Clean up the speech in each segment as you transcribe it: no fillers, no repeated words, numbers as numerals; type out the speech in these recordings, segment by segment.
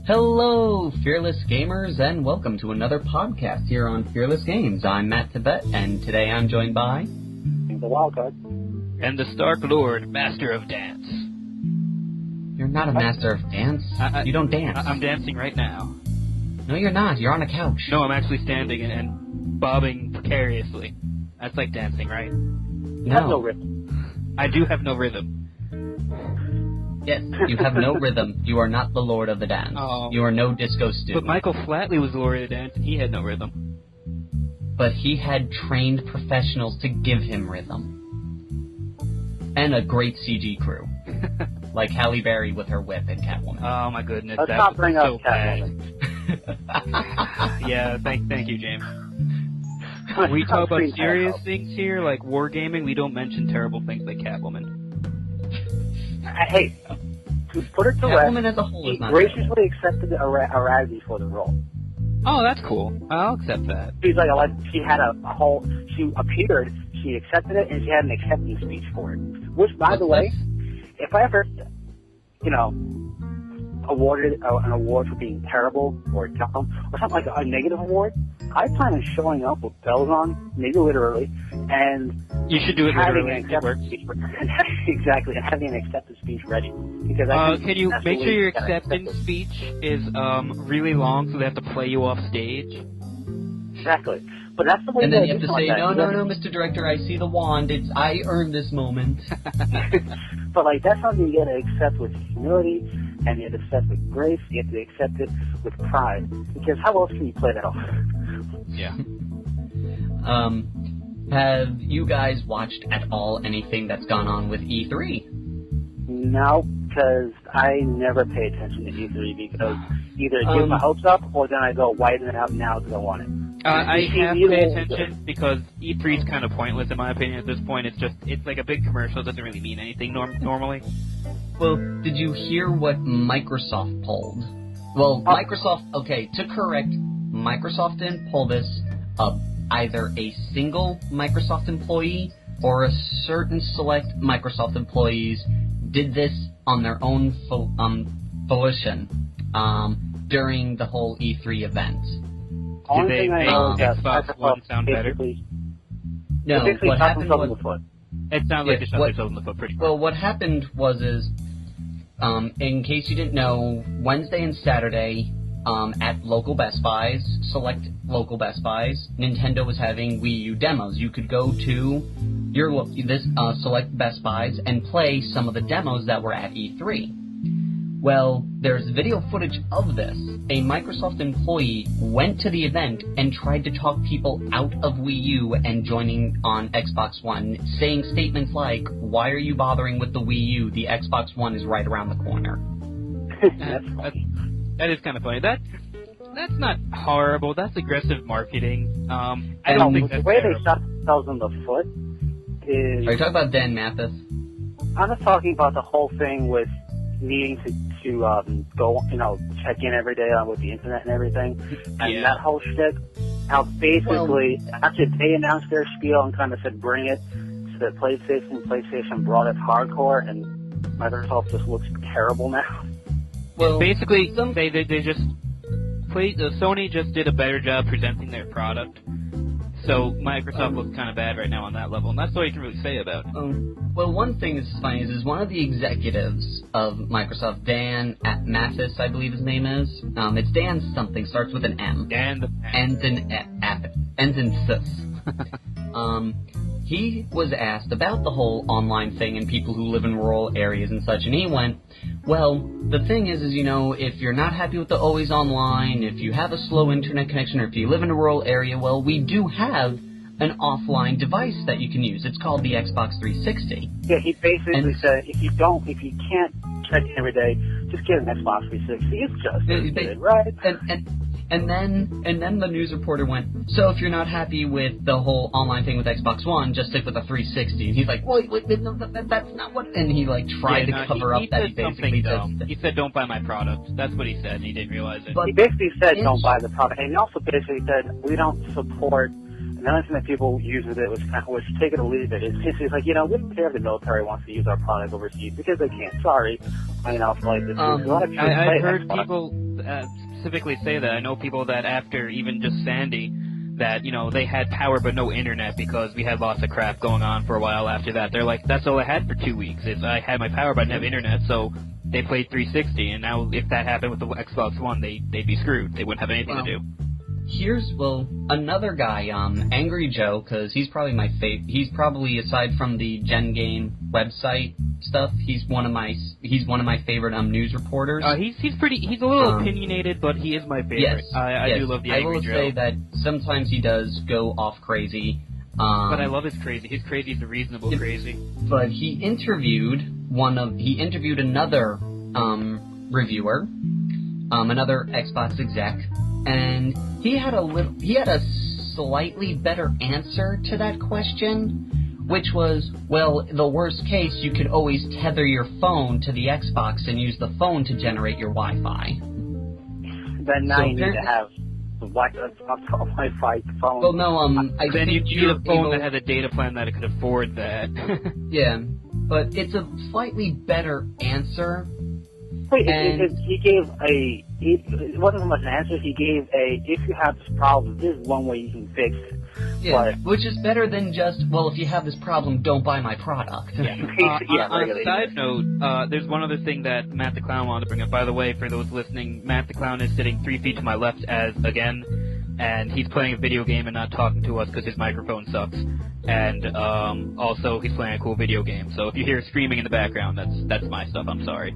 Hello, Fearless Gamers, and welcome to another podcast here on Fearless Games. I'm Matt Tibet, and today I'm joined by... The Wildcard. And the Stark Lord, Master of Dance. You're not a Master of Dance. You don't dance. I'm dancing right now. No, you're not. You're on a couch. No, I'm actually standing and bobbing precariously. That's like dancing, right? You have no rhythm. I do have no rhythm. Yes, you have no rhythm. You are not the Lord of the Dance. Oh. You are no disco student. But Michael Flatley was the Lord of the Dance, and he had no rhythm. But he had trained professionals to give him rhythm. And a great CG crew. Like Halle Berry with her whip and Catwoman. Oh my goodness, Let's that not was bring so up bad. Catwoman. Yeah, thank you, James. When we talk about serious things here, like wargaming, we don't mention terrible things like Catwoman. Hey, to put it to Catwoman rest, as a whole is he not graciously accepted a Razzie for the role. Oh, that's cool. I'll accept that. She's like, she had a whole, she appeared, she accepted it, and she had an acceptance speech for it. Which, by the way, if I ever, awarded an award for being terrible or dumb, or something like a negative award, I plan on showing up with bells on, maybe literally, and you should do it having literally. an acceptance speech. Exactly, and having an acceptance speech ready. Because I can you make sure your acceptance speech is really long so they have to play you off stage? Exactly. But that's the way. And then you have to say, no, Mr. Director, I see the wand. I earned this moment. But that's something you gotta accept with humility, and you have to accept with grace. You have to accept it with pride. Because how else can you play that off? Yeah. Have you guys watched at all anything that's gone on with E3? No, because I never pay attention to E3 because either it gives my hopes up or then I go widen it out now because I want it. I have to pay attention because E3 is kind of pointless in my opinion at this point. It's like a big commercial. It doesn't really mean anything normally. Well, did you hear what Microsoft pulled? Well, Microsoft, to correct, Microsoft didn't pull this. Either a single Microsoft employee or a certain select Microsoft employees did this on their own volition during the whole E3 event. Only thing I know is that Xbox One sound better? No, what happened was... It sounds like they shot themselves in the foot pretty much. Well, what happened was in case you didn't know, Wednesday and Saturday... at local Best Buys, select local Best Buys, Nintendo was having Wii U demos. You could go to select Best Buys and play some of the demos that were at E3. Well, there's video footage of this. A Microsoft employee went to the event and tried to talk people out of Wii U and joining on Xbox One, saying statements like, "Why are you bothering with the Wii U? The Xbox One is right around the corner." That is kind of funny. That's not horrible. That's aggressive marketing. I don't think that's the way terrible. they shot themselves in the foot is. Are you talking about Dan Mathis? I'm just talking about the whole thing with needing to go, check in every day with the internet and everything, and that whole shtick. How basically after they announced their spiel and kind of said bring it to the PlayStation brought it hardcore, and Microsoft just looks terrible now. Well, basically, they just Sony just did a better job presenting their product. So Microsoft looks kind of bad right now on that level, and that's all you can really say about it. Well, one thing that's funny is one of the executives of Microsoft, Dan Mathis, I believe his name is. It's Dan something, starts with an M. Dan the ends in Sis. He was asked about the whole online thing and people who live in rural areas and such, and he went, well, the thing is, if you're not happy with the always online, if you have a slow internet connection, or if you live in a rural area, well, we do have an offline device that you can use. It's called the Xbox 360. Yeah, he basically said, if you can't check in every day, just get an Xbox 360. It's just as good, right? And then the news reporter went, so if you're not happy with the whole online thing with Xbox One, just stick with the 360. And he's like, wait, no, that's not what... And he, tried to cover up that he basically said... He said, don't buy my product. That's what he said, and he didn't realize it. But he basically said, don't buy the product. And he also basically said, we don't support... And the only thing that people use with it was take it or leave it. It's like, we don't care if the military wants to use our product overseas, because they can't. Sorry. For this. A lot of people I've heard people specifically say that. I know people that after even just Sandy, that, you know, they had power but no internet because we had lots of crap going on for a while after that. They're like, that's all I had for 2 weeks. I had my power but I didn't have internet, so they played 360, and now if that happened with the Xbox One, they'd be screwed. They wouldn't have anything to do. Here's, another guy, Angry Joe, because he's probably my favorite. He's probably, aside from the Gen Game website stuff, he's one of my favorite news reporters. He's a little opinionated, but he is my favorite. Yes, I do love the Angry Joe. I will say that sometimes he does go off crazy. But I love his crazy. His crazy is a reasonable crazy. But he interviewed another reviewer, another Xbox exec, and he had a slightly better answer to that question, which was, well, the worst case, you could always tether your phone to the Xbox and use the phone to generate your Wi-Fi. Then now you need to have the Wi-Fi phone. Well, no, then you need a phone that has a data plan that could afford that. Yeah, but it's a slightly better answer. Wait, he gave it wasn't so much an answer, he gave if you have this problem, this is one way you can fix it. Yeah, which is better than just, well, if you have this problem, don't buy my product. Yeah. On a side note, there's one other thing that Matt the Clown wanted to bring up. By the way, for those listening, Matt the Clown is sitting 3 feet to my left and he's playing a video game and not talking to us because his microphone sucks. And also, he's playing a cool video game. So if you hear screaming in the background, that's my stuff. I'm sorry.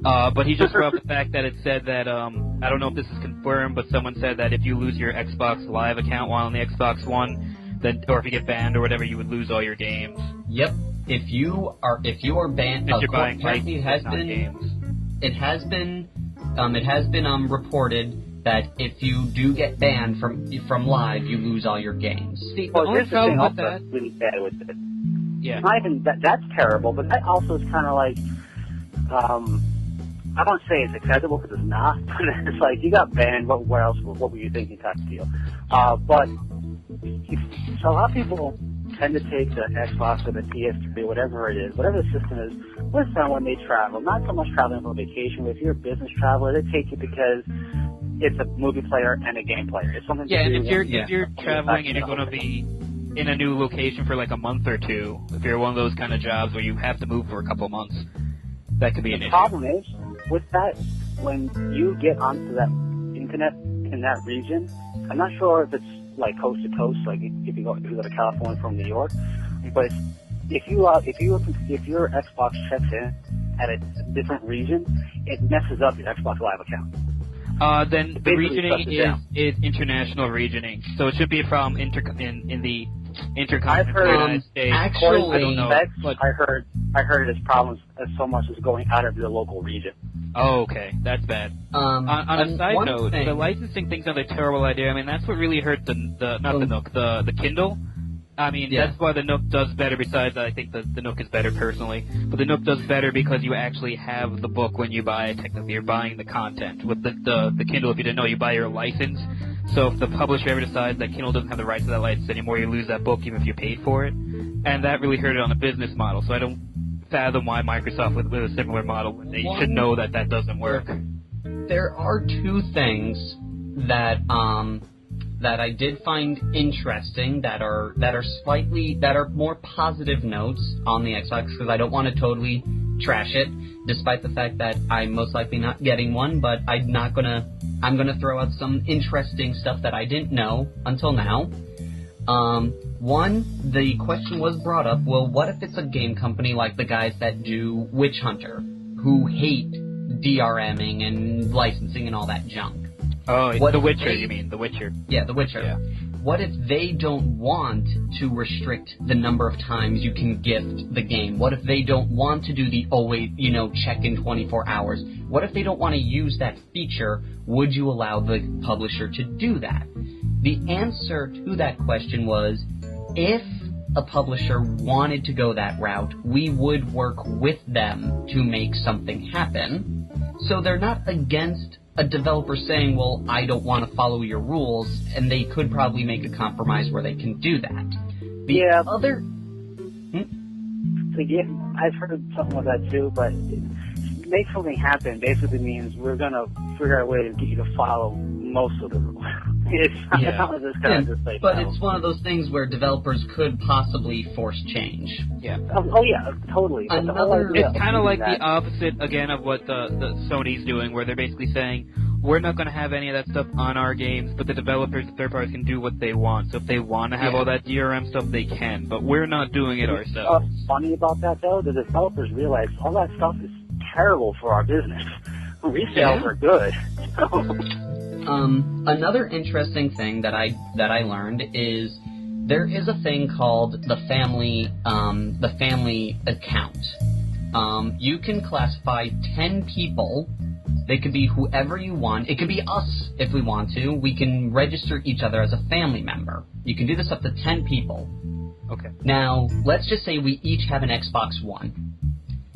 But he just brought up the fact that it said that, I don't know if this is confirmed, but someone said that if you lose your Xbox Live account while on the Xbox One, then, or if you get banned or whatever, you would lose all your games. Yep. If you are banned, if you're buying it has been reported that if you do get banned from Live, you lose all your games. See, the only problem with that, really bad with it. Yeah. Not even that's terrible, but that also is kind of like, I don't say it's acceptable because it's not, but it's like, you got banned, what else, what were you thinking type of deal. But, so a lot of people tend to take the Xbox or the PS3, whatever it is, whatever the system is, with them when they travel. Not so much traveling for vacation, but if you're a business traveler, they take it because it's a movie player and a game player. It's something to do. And if you're traveling and you're going to be in a new location for like a month or two, if you're one of those kind of jobs where you have to move for a couple of months, that could be an issue. The problem is, with that, when you get onto that internet in that region, I'm not sure if it's like coast to coast, like if you go to California from New York, but if your Xbox checks in at a different region, it messes up your Xbox Live account. Then the regioning is international regioning, so it should be a problem in the intercontinental United States. Actually, I don't know. I heard its problems as so much as going out of your local region. Oh, okay, that's bad. On a side note, the licensing thing's not a terrible idea. I mean, that's what really hurt the Kindle. I mean, that's why the Nook does better. Besides, I think the Nook is better personally, but the Nook does better because you actually have the book when you buy it. Technically, you're buying the content. With the Kindle, if you didn't know, you buy your license. So if the publisher ever decides that Kindle doesn't have the rights to that license anymore, you lose that book even if you paid for it. And that really hurt it on the business model. So I don't fathom why Microsoft with a similar model, they should know that doesn't work. There are two things that I did find interesting that are more positive notes on the Xbox, because I don't want to totally trash it, despite the fact that I'm most likely not getting one, but I'm gonna throw out some interesting stuff that I didn't know until now. One, the question was brought up, well, what if it's a game company like the guys that do Witch Hunter, who hate DRMing and licensing and all that junk? Oh, The Witcher, you mean? The Witcher. Yeah, The Witcher. Yeah. What if they don't want to restrict the number of times you can gift the game? What if they don't want to do the always, check in 24 hours? What if they don't want to use that feature? Would you allow the publisher to do that? The answer to that question was, if a publisher wanted to go that route, we would work with them to make something happen. So they're not against a developer saying, well, I don't want to follow your rules, and they could probably make a compromise where they can do that. So yeah, I've heard something like that too, but make something happen basically means we're going to figure out a way to get you to follow most of the rules. It's not this kind of just like, but it's one of those things where developers could possibly force change. Yeah. Oh yeah, totally. It's kind of like the opposite again of what the Sony's doing, where they're basically saying we're not going to have any of that stuff on our games, but the developers, the third parties, can do what they want. So if they want to have all that DRM stuff, they can, but we're not doing it ourselves. What's funny about that though, the developers realize all that stuff is terrible for our business. Resales are good. Another interesting thing that I learned is there is a thing called the family account. You can classify 10 people. They could be whoever you want. It could be us if we want to. We can register each other as a family member. You can do this up to 10 people. Okay. Now, let's just say we each have an Xbox One.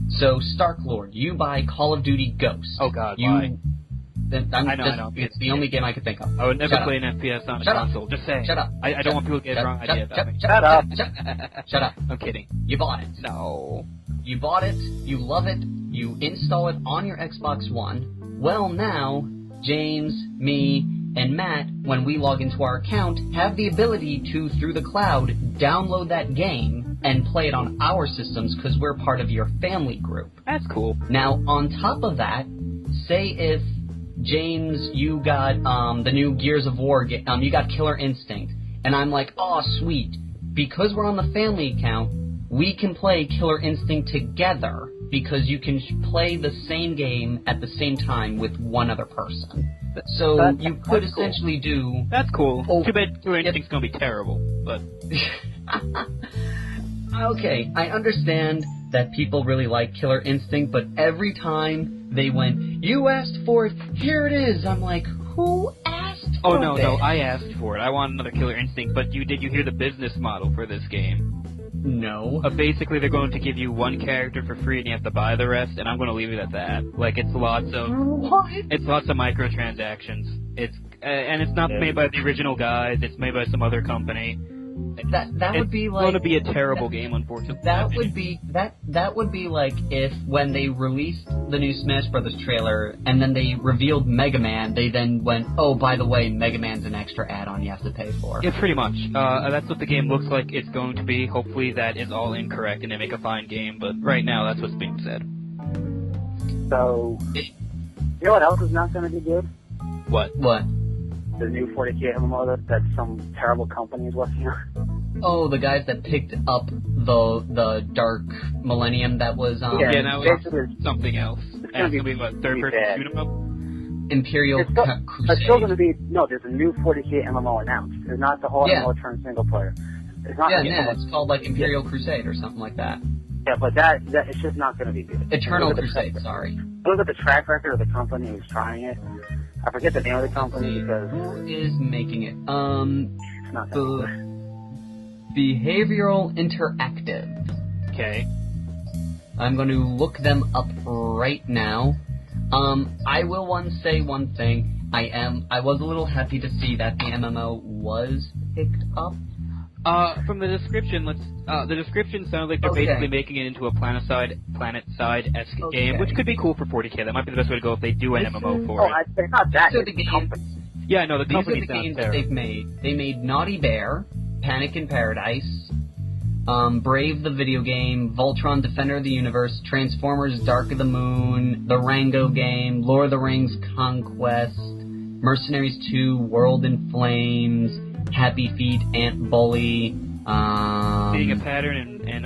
So, Starklord, you buy Call of Duty Ghost. Oh God, why? I know. It's the only game I could think of. I would never play an FPS on a console. Just saying. Shut up. I don't want people to get the wrong idea about me. Shut up. Shut up. I'm kidding. You bought it. No. You bought it. You love it. You install it on your Xbox One. Well, now, James, me, and Matt, when we log into our account, have the ability to, through the cloud, download that game and play it on our systems because we're part of your family group. That's cool. Now, on top of that, say if James, you got the new Gears of War, you got Killer Instinct, and I'm like, oh, sweet. Because we're on the family account, we can play Killer Instinct together because you can play the same game at the same time with one other person. So you could essentially do... That's cool. Too bad Killer Instinct's gonna be terrible, but... Okay, I understand that people really like Killer Instinct, but every time they went, you asked for it, here it is, I'm like, who asked for it? Oh, no, I asked for it. I want another Killer Instinct, but did you hear the business model for this game? No. Basically, they're going to give you one character for free, and you have to buy the rest. And I'm going to leave it at that. Like, it's lots of microtransactions. And it's not made by the original guys. It's made by some other company. That would be like... It's going to be a terrible game, unfortunately. That would be like if when they released the new Smash Brothers trailer and then they revealed Mega Man, they then went, oh, by the way, Mega Man's an extra add-on you have to pay for. Yeah, pretty much. That's what the game looks like it's going to be. Hopefully that is all incorrect and they make a fine game, but right now that's what's being said. So, you know what else is not going to be good? What? The new 40K MMO that some terrible company is working on. Oh, the guys that picked up the Dark Millennium that was... now it's something else. It's going to be what, third-person shoot 'em up? Imperial Crusade. It's still going to be... No, there's a new 40K MMO announced. It's not the whole MMO turn single player. It's not it's called like Imperial Crusade or something like that. Yeah, but that it's just not going to be good. Eternal Crusade, sorry. Look at the track record of the company who's trying it. I forget the name of the company because... Who is making it? It's not good. Behavioral Interactive. Okay. I'm going to look them up right now. I will say one thing. I was a little happy to see that the MMO was picked up. From the description, the description sounds like they're basically making it into a planet-side-esque game, which could be cool for 40K. That might be the best way to go if they do an MMO for it. It's not that. These are the games. Yeah, no, the company These are the games that they've made. They made Naughty Bear, Panic in Paradise, Brave the video game, Voltron Defender of the Universe, Transformers Dark of the Moon, the Rango game, Lord of the Rings Conquest, Mercenaries 2, World in Flames, Happy Feet, Ant Bully. Seeing a pattern in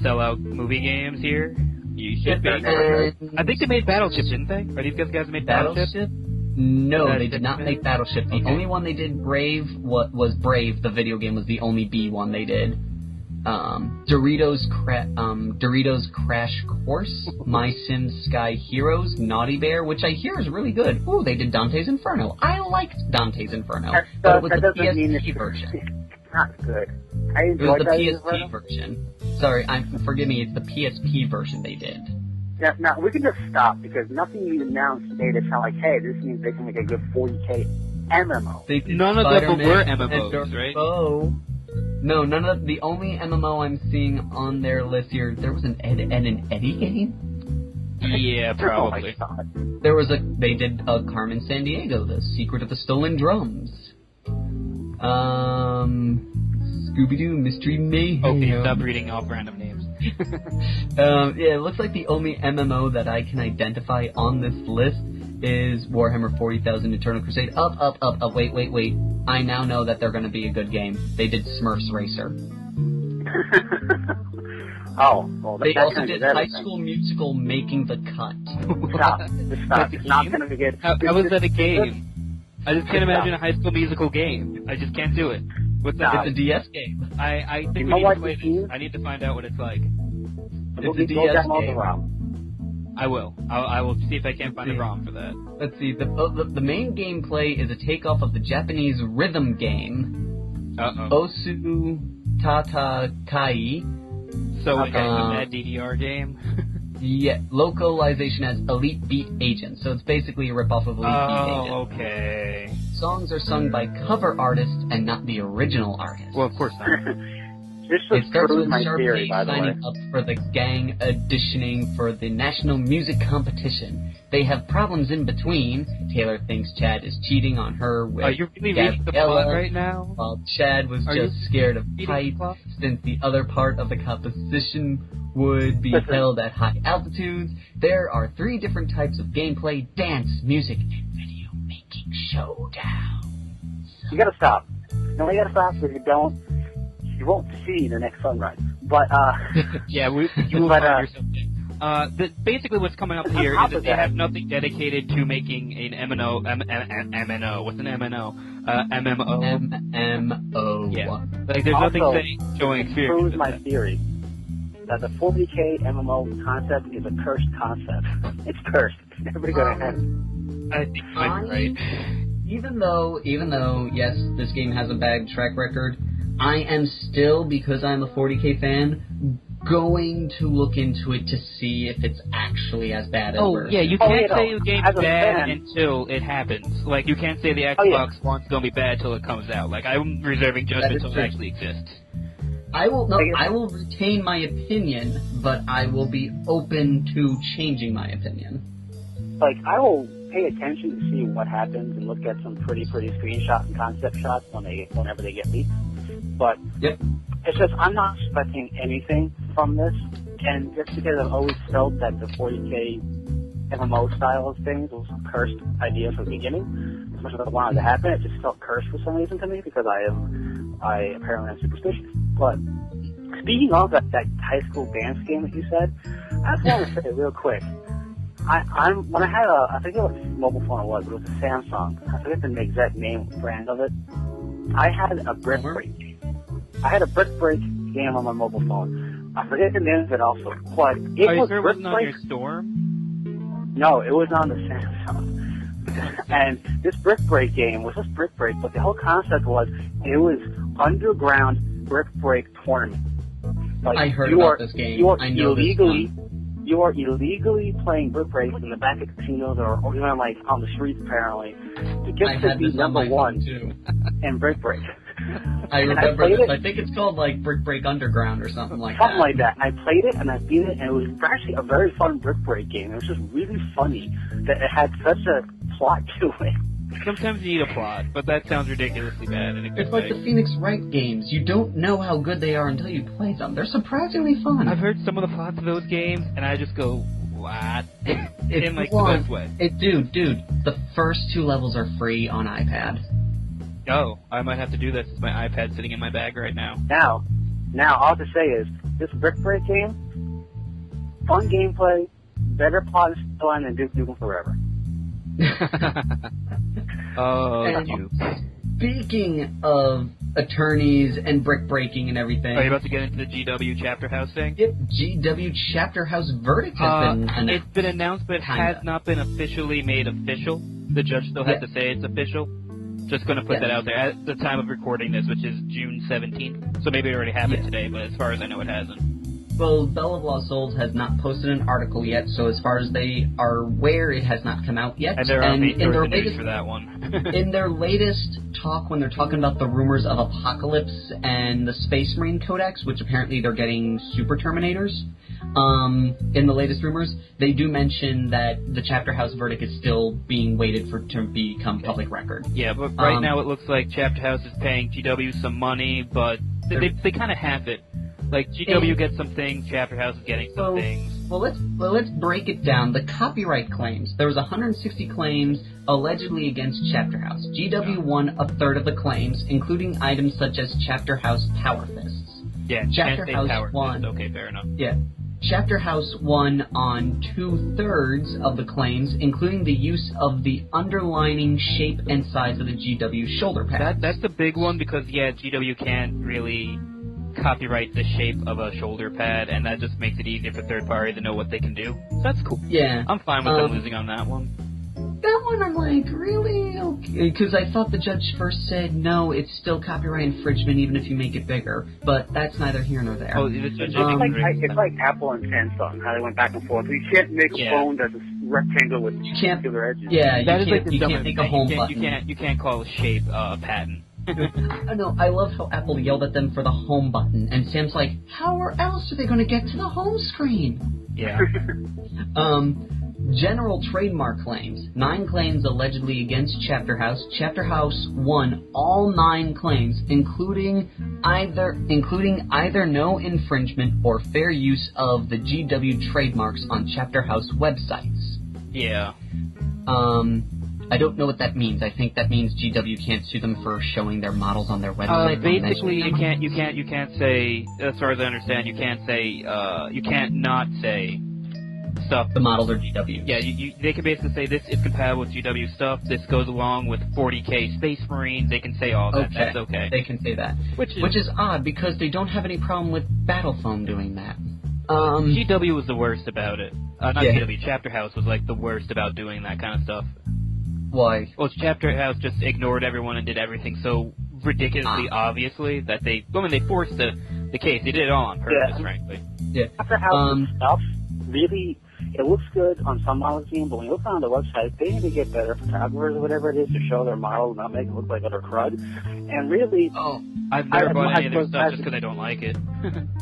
sellout movie games here. You should be. I think they made Battleship, didn't they? Are these guys made Battleship? No, they did not make Battleship. The only one they did, Brave, was Brave. The video game was the only B one they did. Doritos Crash Course, My Sims Sky Heroes, Naughty Bear, which I hear is really good. Ooh, they did Dante's Inferno. I liked Dante's Inferno, but it was the PSP version. It's not good. I enjoyed it was the PSP version. Sorry, forgive me, it's the PSP version they did. Yeah, now, we can just stop, because nothing you announced today to sound like, hey, this means they can make a good 40K MMO. None of them were MMOs, right? No, none of the only MMO I'm seeing on their list here. There was an Ed and Eddie game. Yeah, probably. Oh my God. They did Carmen Sandiego, The Secret of the Stolen Drums. Scooby-Doo, Mystery Mayhem. Okay, stop reading off random names. Yeah, it looks like the only MMO that I can identify on this list is Warhammer 40,000 Eternal Crusade. Wait. I now know that they're going to be a good game. They did Smurfs Racer. Oh, well, they also did High School Musical Making the Cut. Stop. It's not going to be good. How is that a game? I just can't imagine a High School Musical game. I just can't do it. What's that? It's a DS game. I think we need to play this. I need to find out what it's like. It's a DS game. I will. I will see if I can't find a ROM for that. Let's see. The main gameplay is a takeoff of the Japanese rhythm game. Osu Tata Kai. So it's a bad DDR game? Yeah, localization as Elite Beat Agent. So it's basically a ripoff of Elite Beat Agent. Oh, okay. Songs are sung by cover artists and not the original artist. Well, of course not. This just proves my Sharpay theory, by the way. signing up for the gang auditioning for the National Music Competition. They have problems in between. Taylor thinks Chad is cheating on her with Are you really reading the plot right now? While Chad was just scared of height, since the other part of the composition would be held at high altitudes. There are 3 different types of gameplay: dance, music, and video making showdown. You gotta stop. No, you gotta stop, because you won't see the next sunrise. But, yeah, you will find yourself there. Basically what's coming up here is that they have nothing dedicated to making an MMO. What's an MMO? MMO. MMO. Yeah. Like, there's nothing showing experience. It proves my theory that the 40K MMO concept is a cursed concept. It's cursed. It's never going to happen. I think you might be right. Even though, yes, this game has a bad track record, I am still, because I'm a 40K fan, going to look into it to see if it's actually as bad as yeah, you can't say the game's bad until it happens. Like, you can't say the Xbox One's gonna be bad till it comes out. Like, I'm reserving judgment until it actually exists. I will retain my opinion, but I will be open to changing my opinion. Like, I will pay attention to see what happens and look at some pretty screenshots and concept shots whenever they get leaked. But it's just, I'm not expecting anything from this, and just because I've always felt that the 40K MMO style of things was a cursed idea from the beginning, as much as I wanted to happen, it just felt cursed for some reason to me, because I apparently am superstitious. But speaking of that high school dance game that you said, I just want to say real quick, when I had I forget what mobile phone it was, but it was a Samsung. I forget the exact brand of it. I had a brick break game. I had a brick break game on my mobile phone. I forget the name of it also, but it was sure it wasn't on your Storm? No, it was on the Samsung. And this brick break game was just brick break, but the whole concept was it was underground brick break tournament. Like, I heard about this game. You are illegally playing brick breaks in the back of casinos or even like on the streets apparently to get to be number one in brick break. I remember this. I think it's called like Brick Break Underground or something like that. Something like that. I played it and I beat it, and it was actually a very fun brick break game. It was just really funny that it had such a plot to it. Sometimes you need a plot, but that sounds ridiculously bad. It's like the Phoenix Wright games. You don't know how good they are until you play them. They're surprisingly fun. I've heard some of the plots of those games, and I just go, what? In like the best way. Dude, the first 2 levels are free on iPad. Oh, I might have to do that since my iPad's sitting in my bag right now. Now, all I have to say is, this Brick Break game, fun gameplay, better plot and storyline than Duke Nukem Forever. Speaking of attorneys and brick breaking and everything... Are you about to get into the GW Chapter House thing? Yep, GW Chapter House verdict has been announced. It's been announced, but it has not been officially made official. The judge still has to say it's official. Just going to put that out there at the time of recording this, which is June 17th. So maybe it already happened today, but as far as I know, it hasn't. Well, Bell of Lost Souls has not posted an article yet, so as far as they are aware, it has not come out yet. And they're on the news for that one. In their latest talk, when they're talking about the rumors of Apocalypse and the Space Marine Codex, which apparently they're getting Super Terminators, in the latest rumors, they do mention that the Chapter House verdict is still being waited for to become public record. Yeah, but right now it looks like Chapter House is paying GW some money, but they kind of have it. Like, GW gets some things, Chapter House is getting some things. Well, let's break it down. The copyright claims. There was 160 claims allegedly against Chapter House. GW won a third of the claims, including items such as Chapter House Power Fists. Yeah, Chapter House won. Okay, fair enough. Yeah. Chapter House won on 2/3 of the claims, including the use of the underlining shape and size of the GW shoulder pads. That's the big one because, GW can't really copyright the shape of a shoulder pad, and that just makes it easier for third party to know what they can do. So that's cool. Yeah. I'm fine with them losing on that one. That one I'm like, really? Okay. Because I thought the judge first said, no, it's still copyright infringement even if you make it bigger. But that's neither here nor there. Oh, the judge it's like Apple and Samsung, how they went back and forth. You can't make a phone that's a rectangle with circular edges. Yeah, you can't make a home button. You can't call a shape a patent. I know, I love how Apple yelled at them for the home button, and Sam's like, how else are they going to get to the home screen? Yeah. General trademark claims. 9 claims allegedly against Chapter House. Chapter House won all 9 claims, including either no infringement or fair use of the GW trademarks on Chapter House websites. Yeah. I don't know what that means. I think that means GW can't sue them for showing their models on their website. Basically, you can't say, as far as I understand, you can't not say stuff. The models are GW. Yeah, they can basically say this is compatible with GW stuff. This goes along with 40K Space Marines. They can say all that. Okay. That's okay. They can say that, which is odd because they don't have any problem with Battle Foam doing that. GW was the worst about it. GW. Chapter House was like the worst about doing that kind of stuff. Why? Well, Chapter House just ignored everyone and did everything so ridiculously obviously that they forced the case. They did it all on purpose, frankly. Yeah. Chapter House stuff really, it looks good on some magazines, but when you look on the website, they need to get better photographers or whatever it is to show their model, not make it look like utter crud. And really, I've never bought any of their stuff just because I don't like it.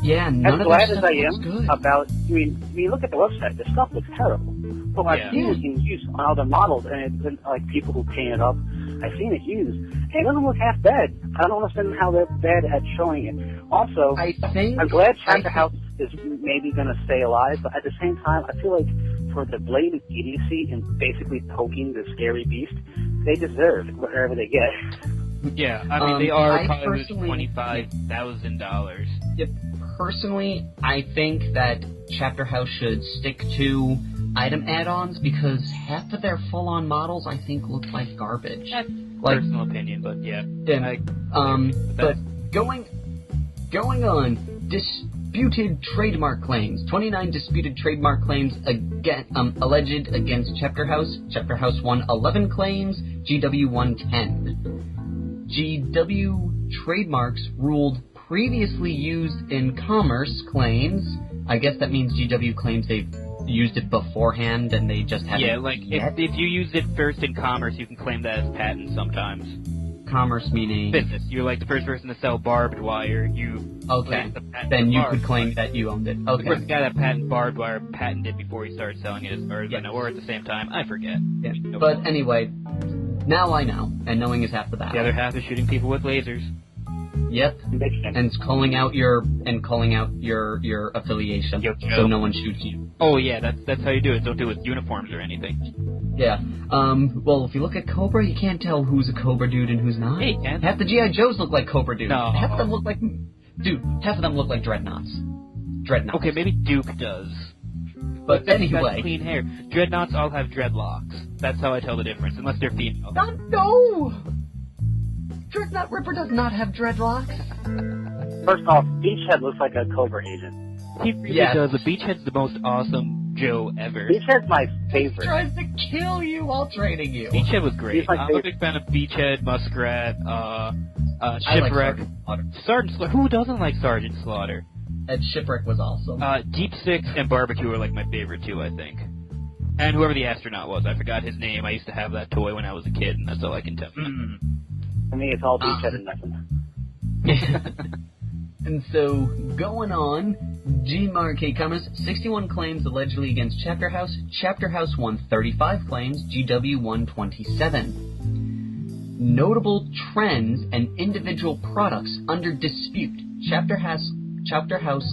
Yeah, none as of glad that as I stuff am looks good. about, when you look at the website, the stuff looks terrible. But I've seen it in use on other models, and it's been like people who paint it up. I've seen it used. And it doesn't look half bad. I don't understand how they're bad at showing it. Also, I'm glad Chapter House is maybe going to stay alive, but at the same time, I feel like for the blatant idiocy and basically poking the scary beast, they deserve whatever they get. Yeah, I mean, they are probably losing $25,000. Yep. Personally, I think that Chapter House should stick to item add-ons because half of their full-on models, I think, look like garbage. That's personal opinion, but yeah. But going on, disputed trademark claims. 29 disputed trademark claims alleged against Chapter House. Chapter House won 11 claims. GW won 10. GW trademarks ruled previously used in commerce claims. I guess that means GW claims they've used it beforehand and they just haven't. Yeah, like if you use it first in commerce, you can claim that as patent sometimes. Commerce meaning business. You're like the first person to sell barbed wire. Then you could claim that you owned it. Okay. Of course, the guy that patented barbed wire patented before he started selling it, or at the same time. I forget. Yeah. But anyway, now I know, and knowing is half the battle. The other half is shooting people with lasers. Yep, and calling out your affiliation, so no one shoots you. Oh yeah, that's how you do it. Don't do it with uniforms or anything. Yeah. Well, if you look at Cobra, you can't tell who's a Cobra dude and who's not. Hey, can't. Half the G.I. Joes look like Cobra dudes. No. Half of them look like Dreadnoughts. Okay, maybe Duke does. But anyway, that's clean hair. Dreadnoughts all have dreadlocks. That's how I tell the difference, unless they're female. No. Dreadnought Ripper does not have dreadlocks. First off, Beachhead looks like a Cobra agent. He really does. The Beachhead's the most awesome Joe ever. Beachhead's my favorite. He tries to kill you while training you. Beachhead was great. I'm a big fan of Beachhead, Muskrat, Shipwreck. Sergeant Slaughter. Who doesn't like Sergeant Slaughter? And Shipwreck was awesome. Deep Six and Barbecue are like my favorite too, I think. And whoever the astronaut was, I forgot his name. I used to have that toy when I was a kid, and that's all I can tell you. For me, it's all Beachhead and nothing. And so, going on, Gene Arcade Commerce, 61 claims allegedly against Chapter House. Chapter House won 35 claims, GW won 27. Notable trends and individual products under dispute. Chapter House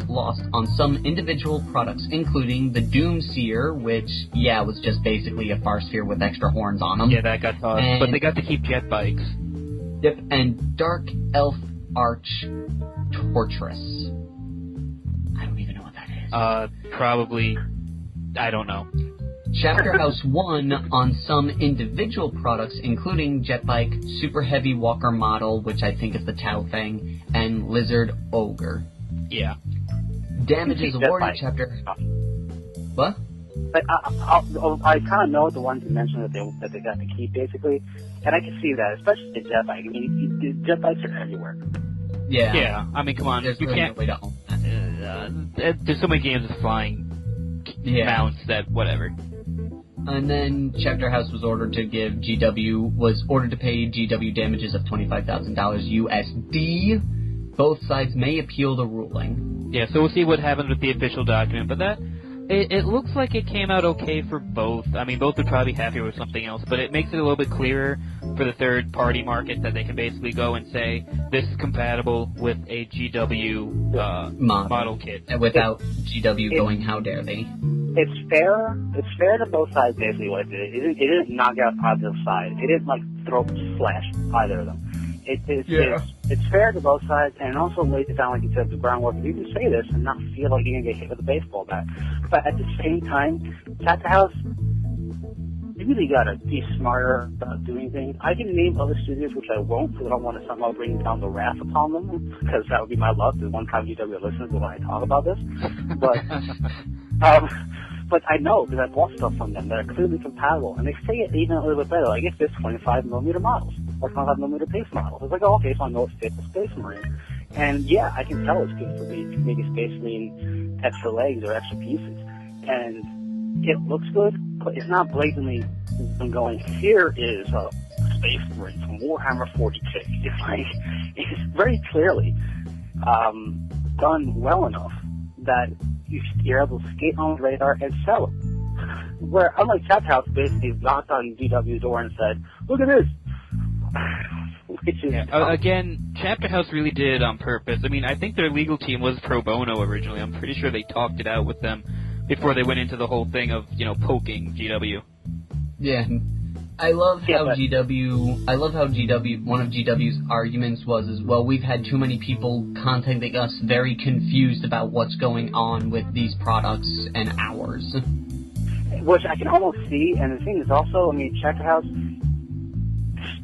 lost on some individual products, including the Doomseer, which, was just basically a Farsphere with extra horns on them. Yeah, that got tossed, but they got to keep jet bikes. Yep, and Dark Elf Arch Torturous. I don't even know what that is. Probably, I don't know. Chapter House won on some individual products, including Jetbike, Super Heavy Walker Model, which I think is the Tau thing, and Lizard Ogre. Yeah. Damages awarded Chapter... What? I kind of know the ones you mentioned that they got to keep, basically, and I can see that, especially the Jetbike. I mean, Jetbikes are everywhere. Yeah. Yeah, I mean, come on. There's really no way to own that. There's so many games with flying mounts that whatever. And then Chapter House was ordered to pay GW damages of $25,000 USD. Both sides may appeal the ruling. Yeah, so we'll see what happens with the official document, but it looks like it came out okay for both. I mean, both would probably be happier with something else, but it makes it a little bit clearer for the third-party market that they can basically go and say, this is compatible with a GW model kit. Without GW going, how dare they? It's fair to both sides, basically, what it did. It didn't knock out either side. It didn't, throat slash either of them. It's fair to both sides, and it also lays it down, like you said, the groundwork. You can say this and not feel like you're going to get hit with a baseball bat. But at the same time, Chapter House, you really got to be smarter about doing things. I can name other studios, which I won't, because I don't want to somehow bring down the wrath upon them, because that would be my luck. The one time GW listens when I talk about this. But, but I know, because I bought stuff from them that are clearly compatible, and they say it even a little bit better. Like, it's 25mm models, or 25mm pace models. It's like, oh, okay, so I know it's fit for Space Marine. And yeah, I can tell it's good for maybe Space Marine extra legs or extra pieces. And it looks good, but it's not blatantly going, here is a Space Marine from Warhammer 40K. It's very clearly done well enough that you're able to skate on the radar and sell it. Where, unlike Chapter House, basically knocked on GW's door and said, look at this! Which is again, Chapter House really did it on purpose. I mean, I think their legal team was pro bono originally. I'm pretty sure they talked it out with them before they went into the whole thing of, poking GW. Yeah. I love how GW, one of GW's arguments was we've had too many people contacting us very confused about what's going on with these products and ours. Which I can almost see, and the thing is also, Chapter House,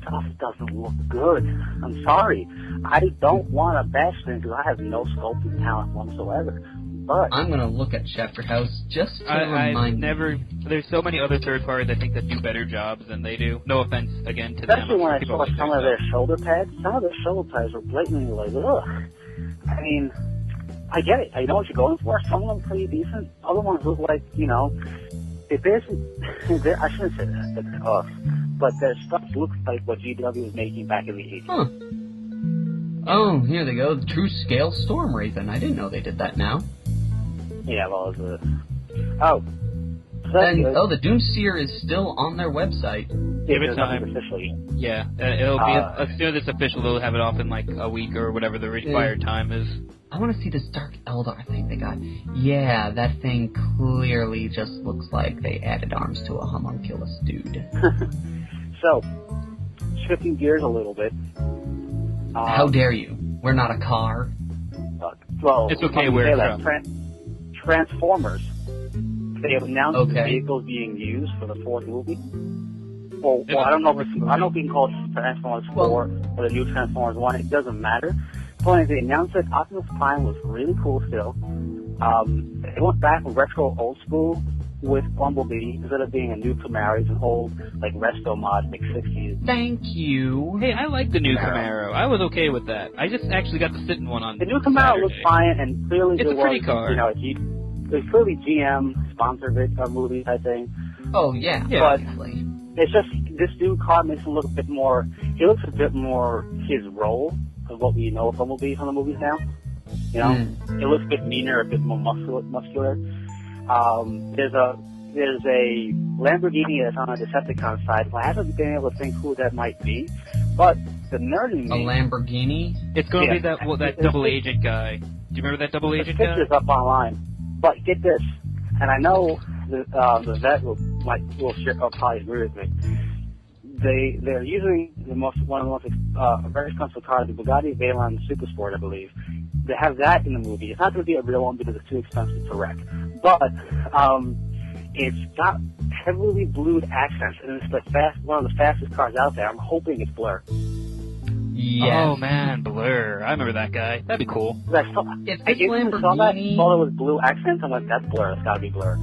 stuff doesn't look good. I'm sorry. I don't want to bash them because I have no sculpting talent whatsoever. But I'm going to look at Chapter House just to remind you. There's so many other third parties I think that do better jobs than they do. No offense, again, to especially them. Especially when I saw some of their shoulder pads. Some of their shoulder pads were blatantly like, ugh. I mean, I get it. I know what you're going for. Some of them are pretty decent. Other ones look like, they basically, I shouldn't say that, they're off. But their stuff looks like what GW was making back in the 80s. Huh. Oh, here they go. The True Scale Storm Raven. I didn't know they did that now. Yeah, well, it's the Doomseer is still on their website. Give it time. Officially. Yeah, it'll be as soon as it's official. They'll have it off in like a week or whatever the required time is. I want to see this Dark Eldar thing they got. Yeah, that thing clearly just looks like they added arms to a homunculus dude. So, shifting gears a little bit. How dare you? We're not a car. Well, it's okay. We're Transformers. They have announced the vehicles being used for the fourth movie. Well, I don't know if we can call it Transformers 4 or the new Transformers 1. It doesn't matter. But they announced it. Optimus Prime was really cool still. They went back retro old school with Bumblebee instead of being a new Camaro. It's an old resto mod, 60s. Thank you. Hey, I like the new Camaro. I was okay with that. I just actually got to sit in one on the new Camaro Saturday. Looks fine, and clearly it's a pretty car. There's clearly GM sponsored movies, I think. Oh yeah, but definitely. It's just this new car makes him look a bit more. He looks a bit more his role of what we know of Bumblebee from the movies now. You know, it looks a bit meaner, a bit more muscular. There's a Lamborghini that's on the Decepticon side. Well, I haven't been able to think who that might be, but the nerd in me... A Lamborghini? It's going to be that double agent guy. Do you remember that double agent guy? The picture's up online. But get this, and I know the vet will probably agree with me. They're using one of the most very expensive car, the Bugatti Veyron Supersport, I believe. They have that in the movie. It's not going to be a real one because it's too expensive to wreck. But it's got heavily blued accents, and it's one of the fastest cars out there. I'm hoping it's Blur. Yes. Oh man, Blur. I remember that guy. That'd be cool. I saw that, thought it was blue accents. I'm like, that's Blur. It's got to be Blur.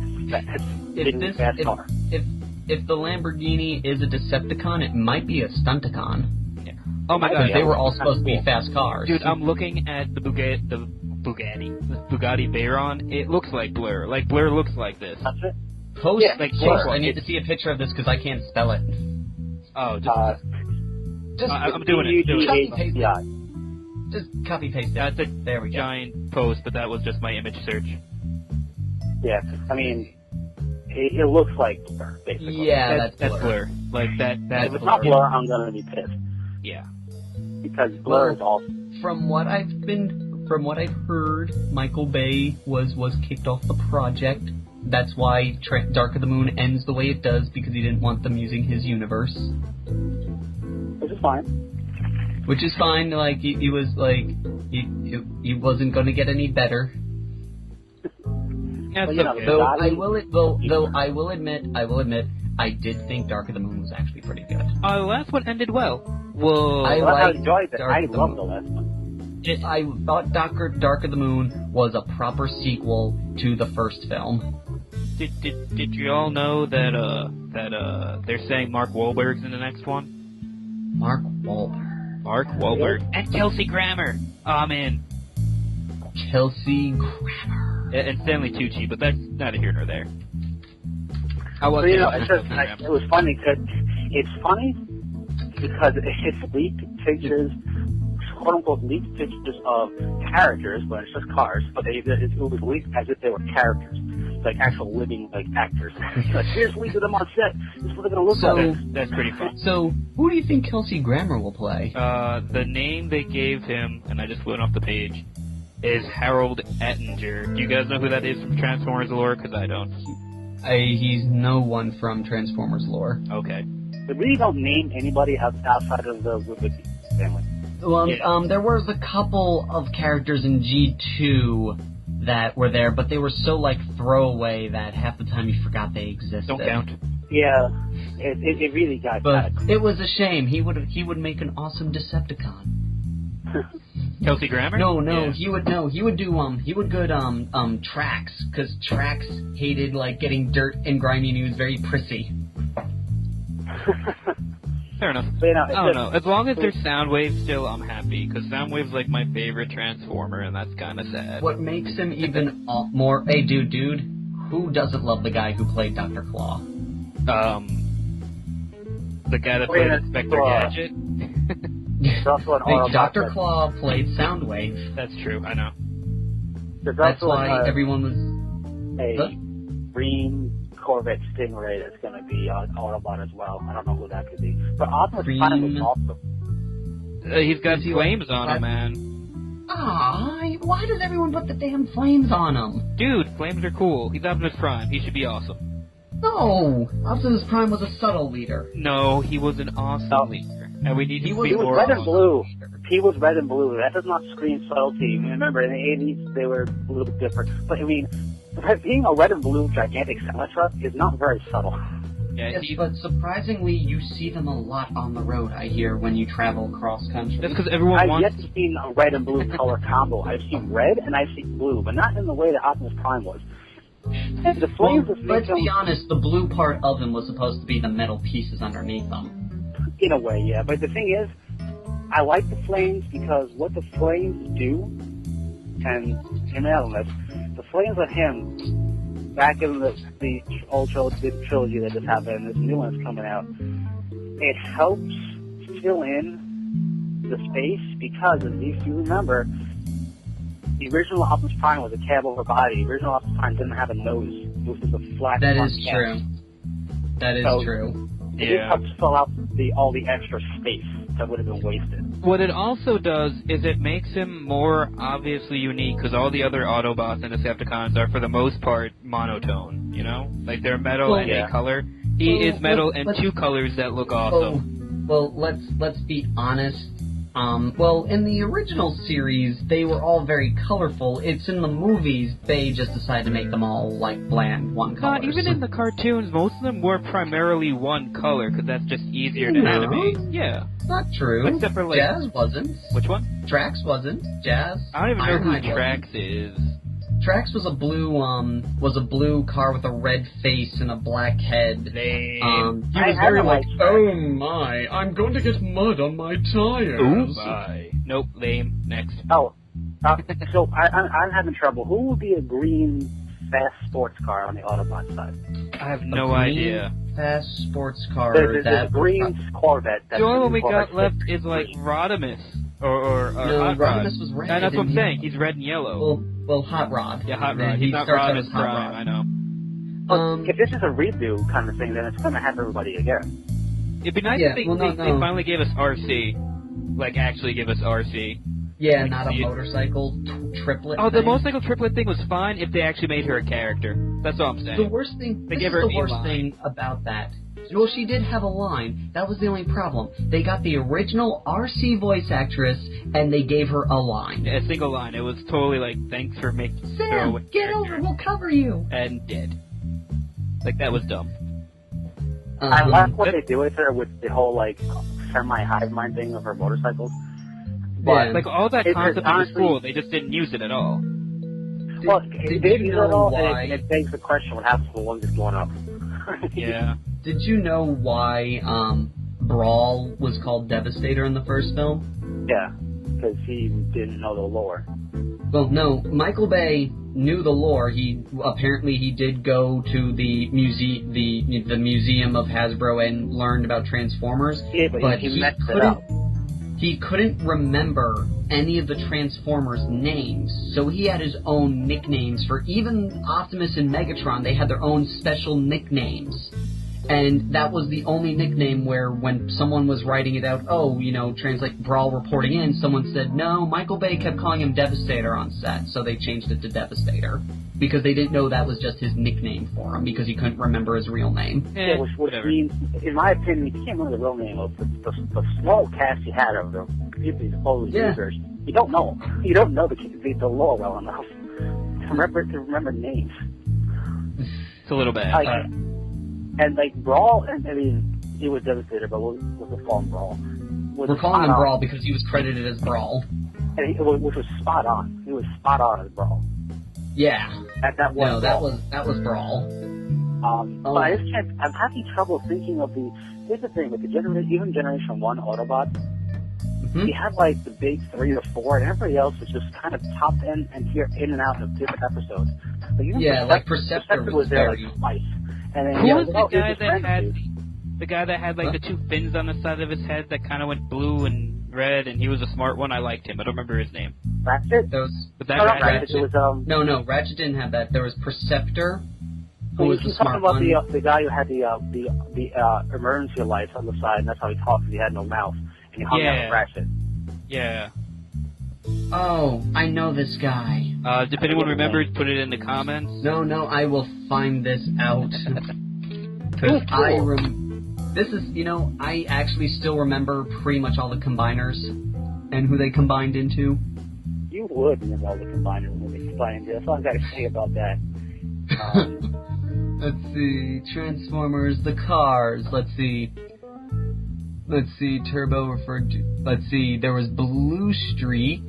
If the Lamborghini is a Decepticon, it might be a Stunticon. Yeah. Oh my god, they were all supposed to be fast cars. Dude, I'm looking at the Bugatti Veyron. It looks like Blur. Like Blur looks like this. That's it. Post. I need to see a picture of this because I can't spell it. Oh, I'm doing it. Just copy paste it. There we go. Giant post, but that was just my image search. Yeah, I mean, it looks like Blur, basically. Yeah, that's Blur. Like that. If it's not Blur, I'm gonna be pissed. Yeah. Because Blur is awesome. From what I've heard, Michael Bay was kicked off the project. That's why Dark of the Moon ends the way it does, because he didn't want them using his universe. Which is fine. Which is fine. Like he was like he wasn't going to get any better. Yeah, though I will admit, I did think Dark of the Moon was actually pretty good. The last one ended well. Whoa. I enjoyed it. I loved the last one. I thought Dark of the Moon was a proper sequel to the first film. Did you all know that they're saying Mark Wahlberg's in the next one? Mark Wahlberg. And Kelsey Grammer. Oh, I'm in. Kelsey Grammer. And Stanley Tucci, but that's neither here nor there. It was funny because it's leaked pictures, quote unquote leaked pictures of characters, but it's just cars. But it was leaked as if they were characters, like actual living actors. Like, here's leaks of them on set. This is what they're gonna look like. That's pretty fun. So who do you think Kelsey Grammer will play? The name they gave him, and I just went off the page, is Harold Ettinger. Do you guys know who that is from Transformers lore? Because I don't. He's no one from Transformers lore. Okay. They really don't name anybody outside of the Witwicky family. Well, yeah. There was a couple of characters in G2 that were there, but they were so, throwaway that half the time you forgot they existed. Don't count. Yeah, it really got But it was a shame. He would make an awesome Decepticon. Kelsey Grammer? No, yeah. he would good Trax, because Trax hated getting dirt and grimy, and he was very prissy. Fair enough. But, I don't know. As long as there's Soundwave still, I'm happy, because Soundwave's my favorite Transformer, and that's kind of sad. What makes him even more... Hey, dude, who doesn't love the guy who played Dr. Claw? The guy that played Inspector Gadget? Dr. Claw played Soundwave. That's true, I know. That's why everyone was... A green Corvette Stingray that's going to be on Autobot as well. I don't know who that could be. But Optimus Prime was awesome. He's got flames on him, man. Why does everyone put the damn flames on him? Dude, flames are cool. He's Optimus Prime. He should be awesome. No! Optimus Prime was a subtle leader. No, he was an awesome leader. And we need he was red and blue. He was red and blue. That does not scream subtlety. Remember, in the 80s, they were a little bit different. But, being a red and blue gigantic semi-truck is not very subtle. Yeah, yes, but surprisingly, you see them a lot on the road, I hear, when you travel cross-country. That's because everyone wants... I've yet to see a red and blue color combo. I've seen red and I've seen blue, but not in the way that Optimus Prime was. The flames let's be honest, the blue part of him was supposed to be the metal pieces underneath them. In a way, yeah. But the thing is, I like the flames because what the flames do, and the flames of him, back in the old trilogy that just happened, and this new one's coming out, it helps fill in the space because, if you remember, The original Optimus Prime was a cab over body. The original Optimus Prime didn't have a nose. It was just a flat. That is cab. true. That is true. It did help fill out all the extra space that would have been wasted. What it also does is it makes him more obviously unique, because all the other Autobots and Decepticons are, for the most part, monotone, you know? Like, they're metal and a color. He is metal in two colors that look awesome. Well, let's be honest. In the original series, they were all very colorful. It's in the movies, they just decided to make them all, like, bland one color. Even in the cartoons, most of them were primarily one color, because that's just easier to animate. Yeah. Not true. Except for, like... Jazz wasn't. Which one? Drax wasn't. Jazz. I don't even know who Drax is. Drax was a blue car with a red face and a black head. He was very like, oh my, I'm going to get mud on my tires. Oh my. Nope, lame. Next. So I'm having trouble. Who would be a green fast sports car on the Autobot side? I have no idea. Fast sports car. There's a green Corvette. The only one we got left is like Rodimus. Or no, Rodimus was red. And that's what I'm saying. He's red and yellow. Well, Hot Rod. Yeah, Hot Rod. He's not Rodimus Prime. I know. If this is a redo kind of thing, then it's going to have everybody again. It'd be nice if they finally gave us RC. Like, actually give us RC. Yeah, like, not a motorcycle triplet. Oh, the motorcycle triplet thing was fine if they actually made her a character. That's all I'm saying. The worst thing. The worst thing about that. Well, she did have a line. That was the only problem. They got the original RC voice actress, and they gave her a line. A single line. It was totally like, thanks for making... Sam, get over, we'll cover you. And dead. Like, that was dumb. I like what they do with her with the whole, like, semi-hive mind thing of her motorcycles. But, like, all that concept was cool. They just didn't use it at all. Did they use it at all? And it begs the question, what happens when one gets blown up? Yeah. Did you know why Brawl was called Devastator in the first film? Yeah, because he didn't know the lore. Well, no, Michael Bay knew the lore. He did go to the museum of Hasbro and learned about Transformers. Yeah, but he messed it up. He couldn't remember any of the Transformers' names, so he had his own nicknames for even Optimus and Megatron. They had their own special nicknames. And that was the only nickname where when someone was writing it out, translate Brawl reporting in, someone said, no, Michael Bay kept calling him Devastator on set, so they changed it to Devastator. Because they didn't know that was just his nickname for him, because he couldn't remember his real name. Yeah, which means, in my opinion, you can't remember the real name of the small cast you had of the people supposed users. You don't know. You don't know the lore well enough to remember names. It's a little bad. And like Brawl, he was Devastator, but what was the fall in Brawl? We're calling him Brawl because he was credited as Brawl. And which was spot on. He was spot on as Brawl. Yeah. That was Brawl. But I just can't. I'm having trouble thinking of the. Here's the thing with the even Generation 1 Autobot. Mm-hmm. You had like the big 3 or 4, and everybody else was just kind of popped in and out of different episodes. Like Perceptor was there like twice. And then, who was the guy that had like the two fins on the side of his head that kind of went blue and red, and he was a smart one? I liked him. I don't remember his name. Ratchet? Was that Ratchet? It was, No, Ratchet didn't have that. There was Perceptor, who was the smart one. You're talking about the guy who had the emergency lights on the side, and that's how he talked because he had no mouth, and he hung out with Ratchet. Yeah. Oh, I know this guy. If anyone remembers, put it in the comments. No, I will find this out. Because I actually still remember pretty much all the combiners and who they combined into. You would remember all the combiners when they combined into. That's all I've got to say about that. Let's see, Transformers, the cars. Let's see, Turbo referred to. Let's see, there was Blue Streak.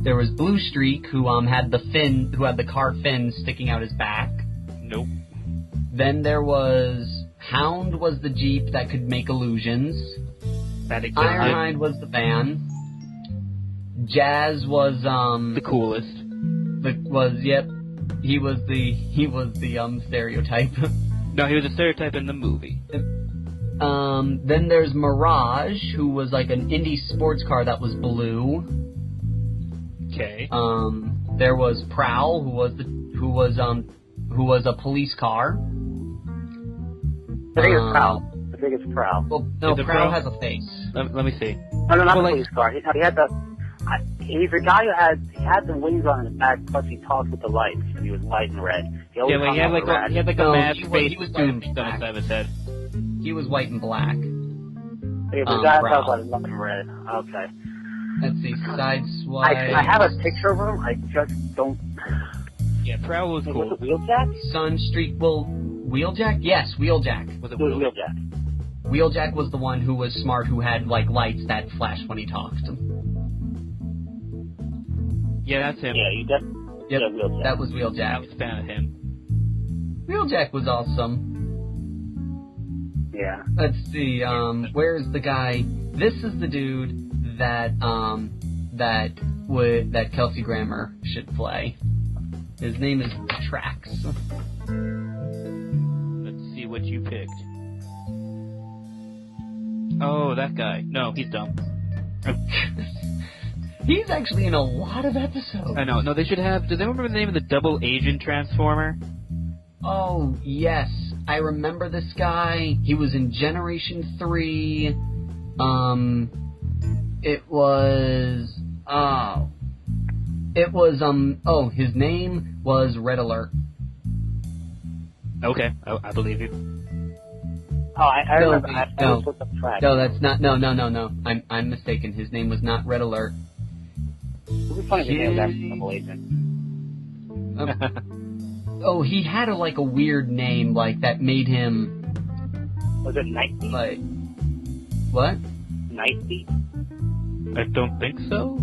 There was Blue Streak, who had the car fin sticking out his back. Nope. Then there was Hound, was the Jeep that could make illusions. That existed. Ironhide was the van. Jazz was the coolest. He was the stereotype. No, he was a stereotype in the movie. Then there's Mirage, who was like an indie sports car that was blue. Okay. There was Prowl, who was a police car. I think it's Prowl. I think it's Prowl. Well, no, Prowl has a face. Let me see. No, not the police car. He had the. He's a guy who had the wings on his back. Plus, he talked with the lights, and he was light and red. He had like a mask face tube on his head. He was white and black. The guy talked like light and red. Okay. Let's see, Sideswipe. I have a picture of him. I just don't. Yeah, Prowl was cool. Was it Wheeljack? Sunstreak. Well, Wheeljack? Yes, Wheeljack. Was it Wheeljack? Wheeljack was the one who was smart, who had like lights that flashed when he talked. Yeah, that's him. Yeah, Yep, yeah, Wheeljack. that was Wheeljack. I was a fan of him. Wheeljack was awesome. Yeah. Let's see, where's the guy? This is the dude that Kelsey Grammer should play. His name is Trax. Let's see what you picked. Oh, that guy. No, he's dumb. He's actually in a lot of episodes. I know. No, they should have... Does anyone remember the name of the double agent transformer? Oh, yes. I remember this guy. He was in Generation 3. His name was Red Alert. Okay, I believe you. Oh, I remember. I just looked up Trax. No, that's not. No. I'm mistaken. His name was not Red Alert. It would be funny if he named that double agent. He had a weird name like that made him. Was it Nightbeat? Like what? Nightbeat? I don't think so.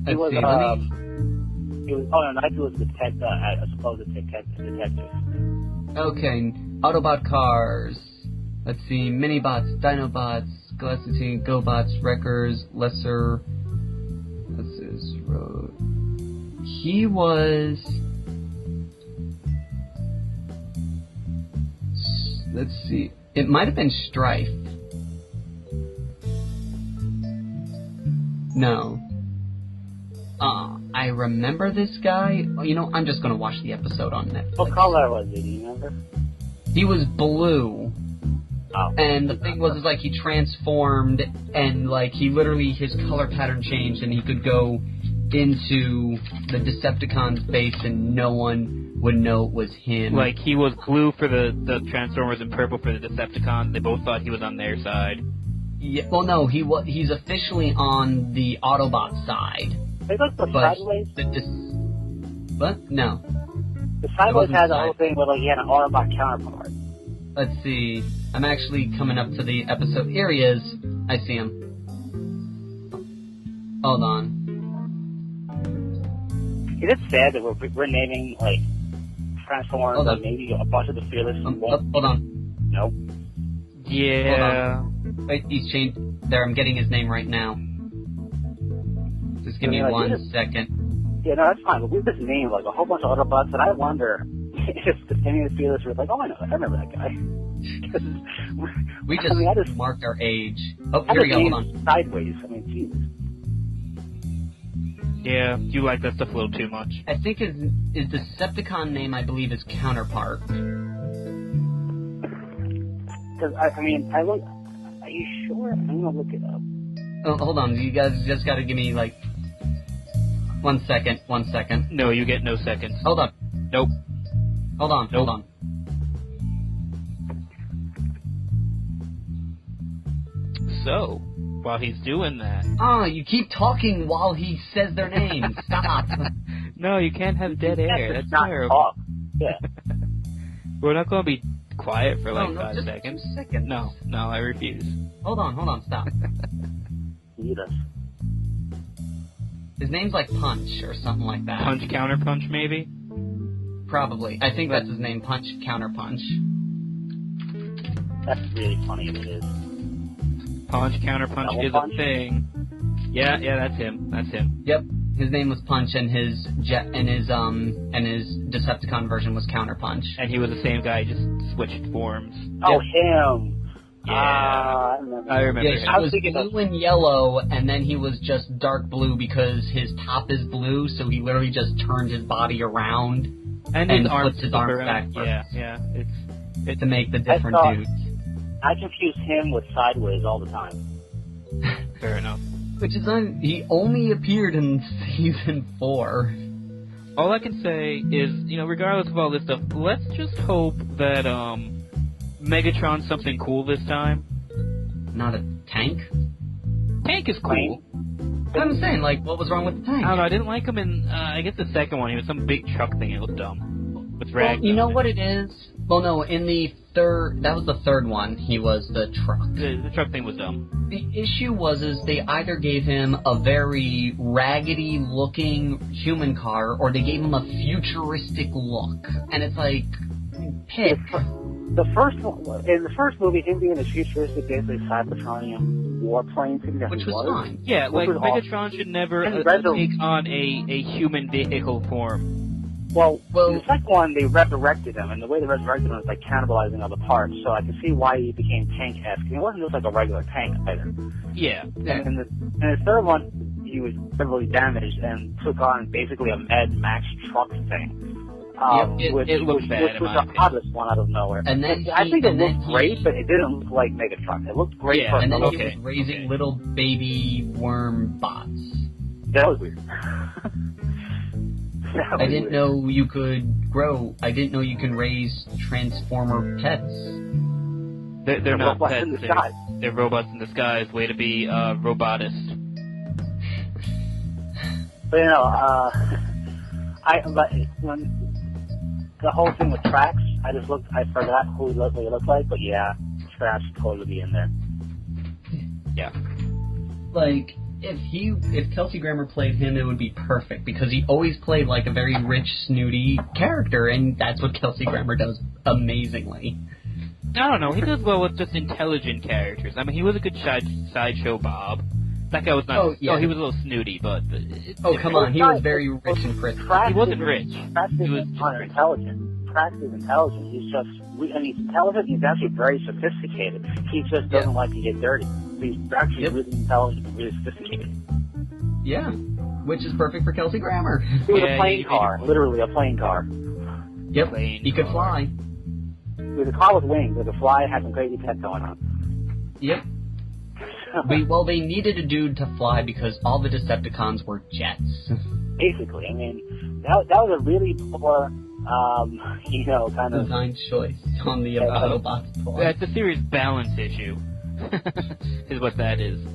He was. Nightbeat was a supposed detective. Okay, Autobot cars. Let's see, Minibots, Dinobots, Galactine, GoBots, Wreckers, Lesser. This is Road. He was. Let's see. It might have been Strife. No. I remember this guy. I'm just gonna watch the episode on Netflix. What color was he? Do you remember? He was blue. Oh. And the thing was, he transformed, and, he literally, his color pattern changed, and he could go into the Decepticon's base, and no one would know it was him. Like, he was blue for the Transformers and purple for the Decepticons. They both thought he was on their side. Yeah, well, no, he's officially on the Autobot side. They look the sideways. What? No. The sideways had the whole thing where he had an Autobot counterpart. Let's see. I'm actually coming up to the episode. Here he is. I see him. Hold on. Is it sad that we're naming Transformers and maybe a bunch of the Fearless? Hold on. No. Yeah. Hold on. Wait, he's changed. There, I'm getting his name right now. Just give me 1 second. Yeah, no, that's fine. But we just named a whole bunch of Autobots, and I wonder if any of the Fearless were like, oh, I remember that guy. I just marked our age. Oh, here we go. Hold on. Sideways. I mean, Jesus. Yeah, you like that stuff a little too much. I think his Decepticon name, I believe, is Counterpart. Because, are you sure? I'm going to look it up. Oh, hold on. You guys just got to give me, 1 second. 1 second. No, you get no seconds. Hold on. Nope. Hold on. Nope. Hold on. So, while he's doing that... Oh, you keep talking while he says their name. Stop. No, you can't have dead air. That's not terrible. Talk. Yeah. We're not going to be quiet for 5 just seconds. 2 seconds. No, I refuse. Hold on, stop. Need us. His name's Punch or something like that. Punch, counter punch, maybe? Probably. I think that's his name, Punch, Counter Punch. That's really funny if it is. Punch, counter punch is a thing. Yeah, that's him. Yep. His name was Punch, and his Decepticon version was Counter Punch. And he was the same guy, just switched forms. Oh, him. Yeah, I remember. Yeah, he was blue and yellow, and then he was just dark blue because his top is blue, so he literally just turned his body around and flipped his arms backwards. Yeah. It's to make the different dudes. I confuse him with Sideways all the time. Fair enough. Which is he only appeared in season 4. All I can say is, regardless of all this stuff, let's just hope that Megatron's something cool this time. Not a tank? Tank is cool. I'm saying, what was wrong with the tank? I don't know, I didn't like him in, I guess the second one. He was some big truck thing. It looked dumb. With Well, you know what it is? Well, no, in the that was the third one, he was the truck. The truck thing was dumb. The issue was they either gave him a very raggedy-looking human car, or they gave him a futuristic look. And it's like, pick. In the first movie, him being a futuristic, basically Cybertronian warplane thing that which was fine. Yeah, Megatron should never take on a human vehicle form. Well, in the second one, they resurrected him, and the way they resurrected him was by cannibalizing other parts, so I can see why he became tank-esque. He wasn't just like a regular tank either. Yeah. And in the third one, he was severely damaged and took on basically a Mad Max truck thing. It looked bad, which was the oddest one out of nowhere. And then I think it looked great, but it didn't look like Megatron. It looked great for and then he was raising little baby worm bots. That was weird. I didn't know you could grow. I didn't know you can raise Transformer pets. They're not pets. They're robots in disguise. Way to be robotist. But but when the whole thing with Trax, I forgot who he looked like. But yeah, Trax totally be in there. Yeah. If Kelsey Grammer played him, it would be perfect, because he always played like a very rich, snooty character, and that's what Kelsey Grammer does amazingly. I don't know, he does well with just intelligent characters. I mean, he was a good sideshow Bob. That guy was not... he was a little snooty, but... come on, he was very rich and pretty. He wasn't rich. Trax isn't unintelligent. Trax is intelligent. He's intelligent, he's actually very sophisticated. He just doesn't like to get dirty. He's actually really intelligent and really sophisticated. Yeah, which is perfect for Kelsey Grammer. He was a plane car, literally a plane car. Yep, he could fly. It was a car with wings, it could fly, had some crazy tech going on. Yep. They needed a dude to fly because all the Decepticons were jets. Basically, I mean, that was a really poor, kind of... design choice on the Autobots part. Yeah, it's a serious balance issue. Is what that is.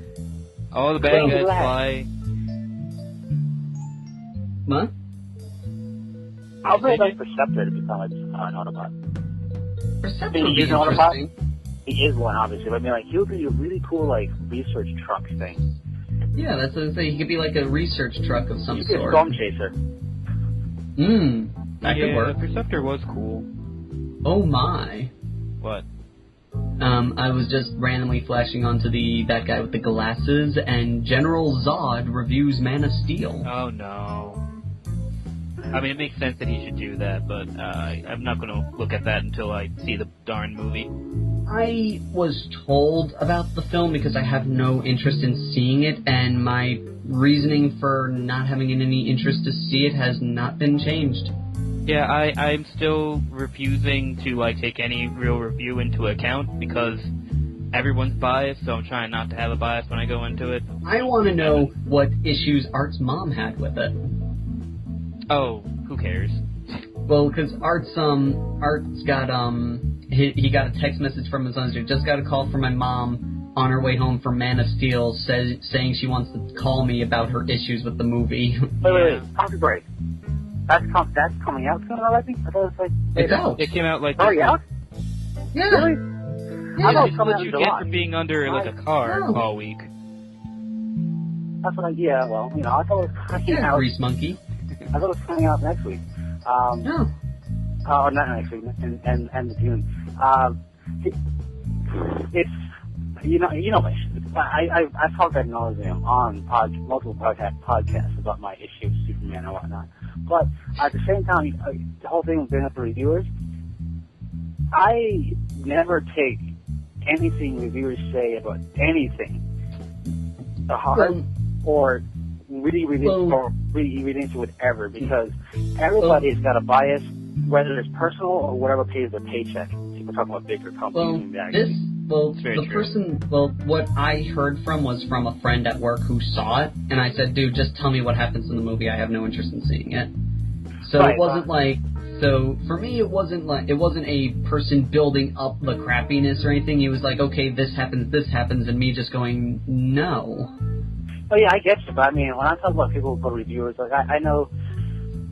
All the bad guys fly. What? I would really like Perceptor to become an Autobot. Perceptor would be interesting. He is one, obviously, but I mean, he would be a really cool, research truck thing. Yeah, that's what I say. He could be like a research truck of some sort. He could be a Storm Chaser. That could work. The Perceptor was cool. Oh my. What? I was just randomly flashing onto that guy with the glasses, and General Zod reviews Man of Steel. Oh no. I mean, it makes sense that he should do that, but I'm not going to look at that until I see the darn movie. I was told about the film because I have no interest in seeing it, and my reasoning for not having any interest to see it has not been changed. Yeah, I'm still refusing to take any real review into account because everyone's biased, so I'm trying not to have a bias when I go into it. I want to know what issues Art's mom had with it. Oh, who cares? Well, because Art's got he got a text message from his son. Just got a call from my mom on her way home from Man of Steel, saying she wants to call me about her issues with the movie. Wait, coffee break. That's coming out soon already? I thought it was it's out. It came out already out? Yeah. Really? Yeah. I thought it was coming out in July. Get for being under a car all week. That's what I thought it was coming out. Grease Monkey. I thought it was coming out next week. No. Not next week, end of June. It's I've talked ad nauseum on multiple podcasts about my issue with Superman and whatnot. But at the same time, the whole thing with bringing up the reviewers, I never take anything reviewers say about anything, hard or really into whatever, because everybody's got a bias, whether it's personal or whatever pays their paycheck. People talking about bigger companies. What I heard was from a friend at work who saw it, and I said, dude, just tell me what happens in the movie. I have no interest in seeing it. So it wasn't so for me, it wasn't a person building up the crappiness or anything. He was like, okay, this happens, and me just going, no. Oh yeah, I get you, but I mean, when I talk about people who go reviewers, like I know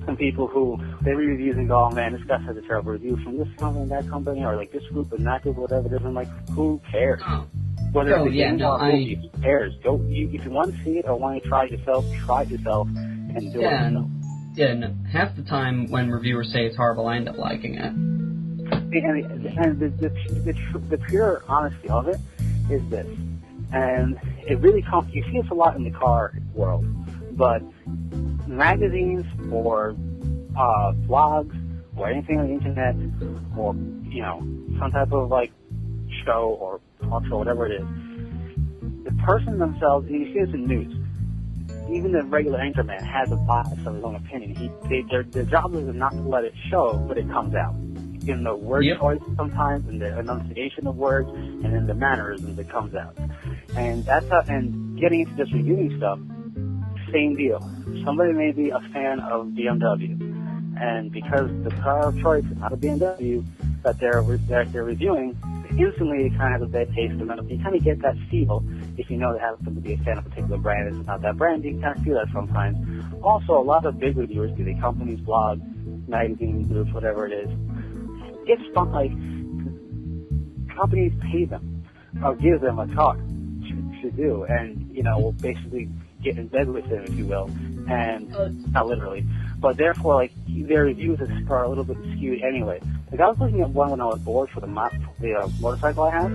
some people who they read reviews and go, oh man, this guy has a terrible review from this company and that company, or like this group and that group, whatever it is. I'm like, who cares? Whether it's a game or a movie, who cares? If you want to see it or want to try it yourself and do it yourself. Yeah, no, half the time when reviewers say it's horrible, I end up liking it. And the pure honesty of it is this. And it really you see this a lot in the car world, but magazines or blogs or anything on the internet or, some type of like show or talk show, whatever it is, the person themselves, and you see this in news, even the regular anchorman has a bias of his own opinion. Their job is not to let it show, but it comes out. In the word choice sometimes, in the enunciation of words, and in the mannerisms it comes out. And and getting into this reviewing stuff, same deal. Somebody may be a fan of BMW, and because the car of choice is not a BMW that they're reviewing, instantly it kind of has a bad taste in their mouth. You kind of get that feel if you know they happen to be a fan of a particular brand and it's not that brand. You can kind of feel that sometimes. Also, a lot of big reviewers, be they companies, blogs, magazines, groups, whatever it is, it's fun, like, companies pay them or give them a talk to do, and, will basically get in bed with them, if you will, and, not literally, but therefore, like, their reviews are a little bit skewed anyway. Like, I was looking at one when I was bored for the motorcycle I have.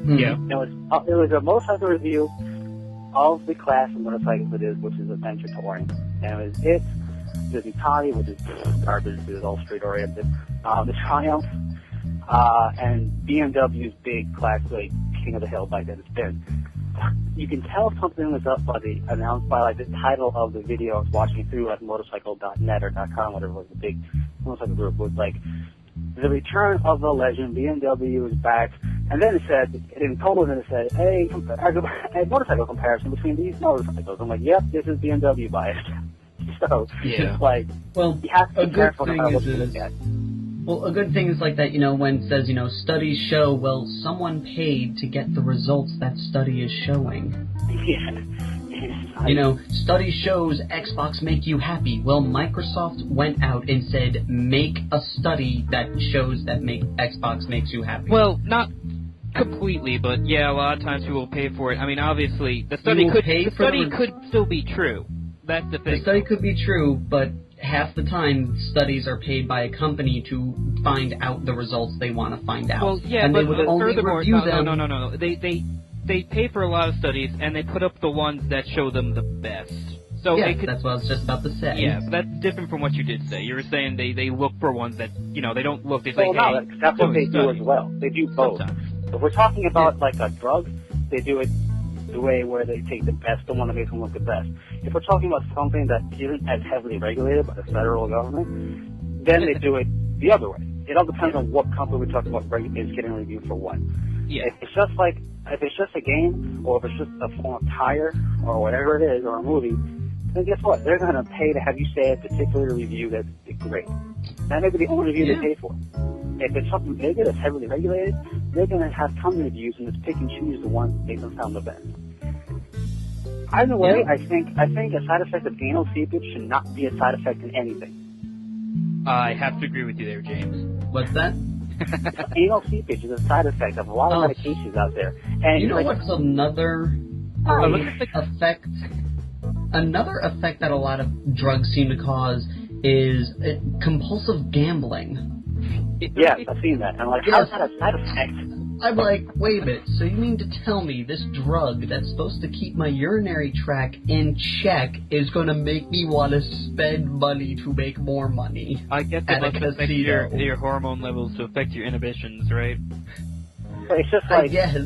Yeah. It was a motorcycle review of the class of motorcycles it is, which is adventure touring. And there's the Ducati, which is garbage, it is all street oriented, the Triumph, and BMW's big classic, like, King of the Hill bike that it's been. You can tell something was up by the title of the video I was watching through at motorcycle.net or .com, whatever it was, the big motorcycle group, was like, the return of the legend, BMW is back. And then it said, in total, then it said, hey, a motorcycle comparison between these motorcycles. I'm like, yep, this is BMW biased. So, like, you have to be careful about what you look at. Well, a good thing is like that, when it says, studies show, well, someone paid to get the results that study is showing. Yeah. Study shows Xbox make you happy. Well, Microsoft went out and said, make a study that shows that Xbox makes you happy. Well, not completely, but yeah, a lot of times people will pay for it. I mean, obviously, the study could still be true. That's the thing. The study could be true, but half the time, studies are paid by a company to find out the results they want to find out. Well, yeah, and but they would only furthermore, review them. No. They pay for a lot of studies, and they put up the ones that show them the best. So that's what I was just about to say. Yeah, but that's different from what you did say. You were saying they look for ones that, they don't look, they say, well, no, that's what they do as well. They do both. Sometimes. If we're talking about, like, a drug, they do it the way where they take the best, the one that makes them look the best. If we're talking about something that isn't as heavily regulated by the federal government, then they do it the other way. It all depends on what company we're talking about is getting reviewed for what. Yeah. If it's just a game, or if it's just a form of tire, or whatever it is, or a movie, then guess what? They're going to pay to have you say a particular review that's great. That may be the only review they pay for. If it's something bigger that's heavily regulated, they're going to have company reviews and just pick and choose the ones that make them sound the best. Either way, I think a side effect of anal seepage should not be a side effect in anything. I have to agree with you there, James. What's that? Anal seepage is a side effect of a lot of medications out there. And what's another effect? Another effect that a lot of drugs seem to cause is compulsive gambling. Yeah, I've seen that. I'm like, how's that a side effect? I'm like, wait a minute, so you mean to tell me this drug that's supposed to keep my urinary tract in check is going to make me want to spend money to make more money? I guess it must affect your hormone levels to affect your inhibitions, right? It's just like, I guess.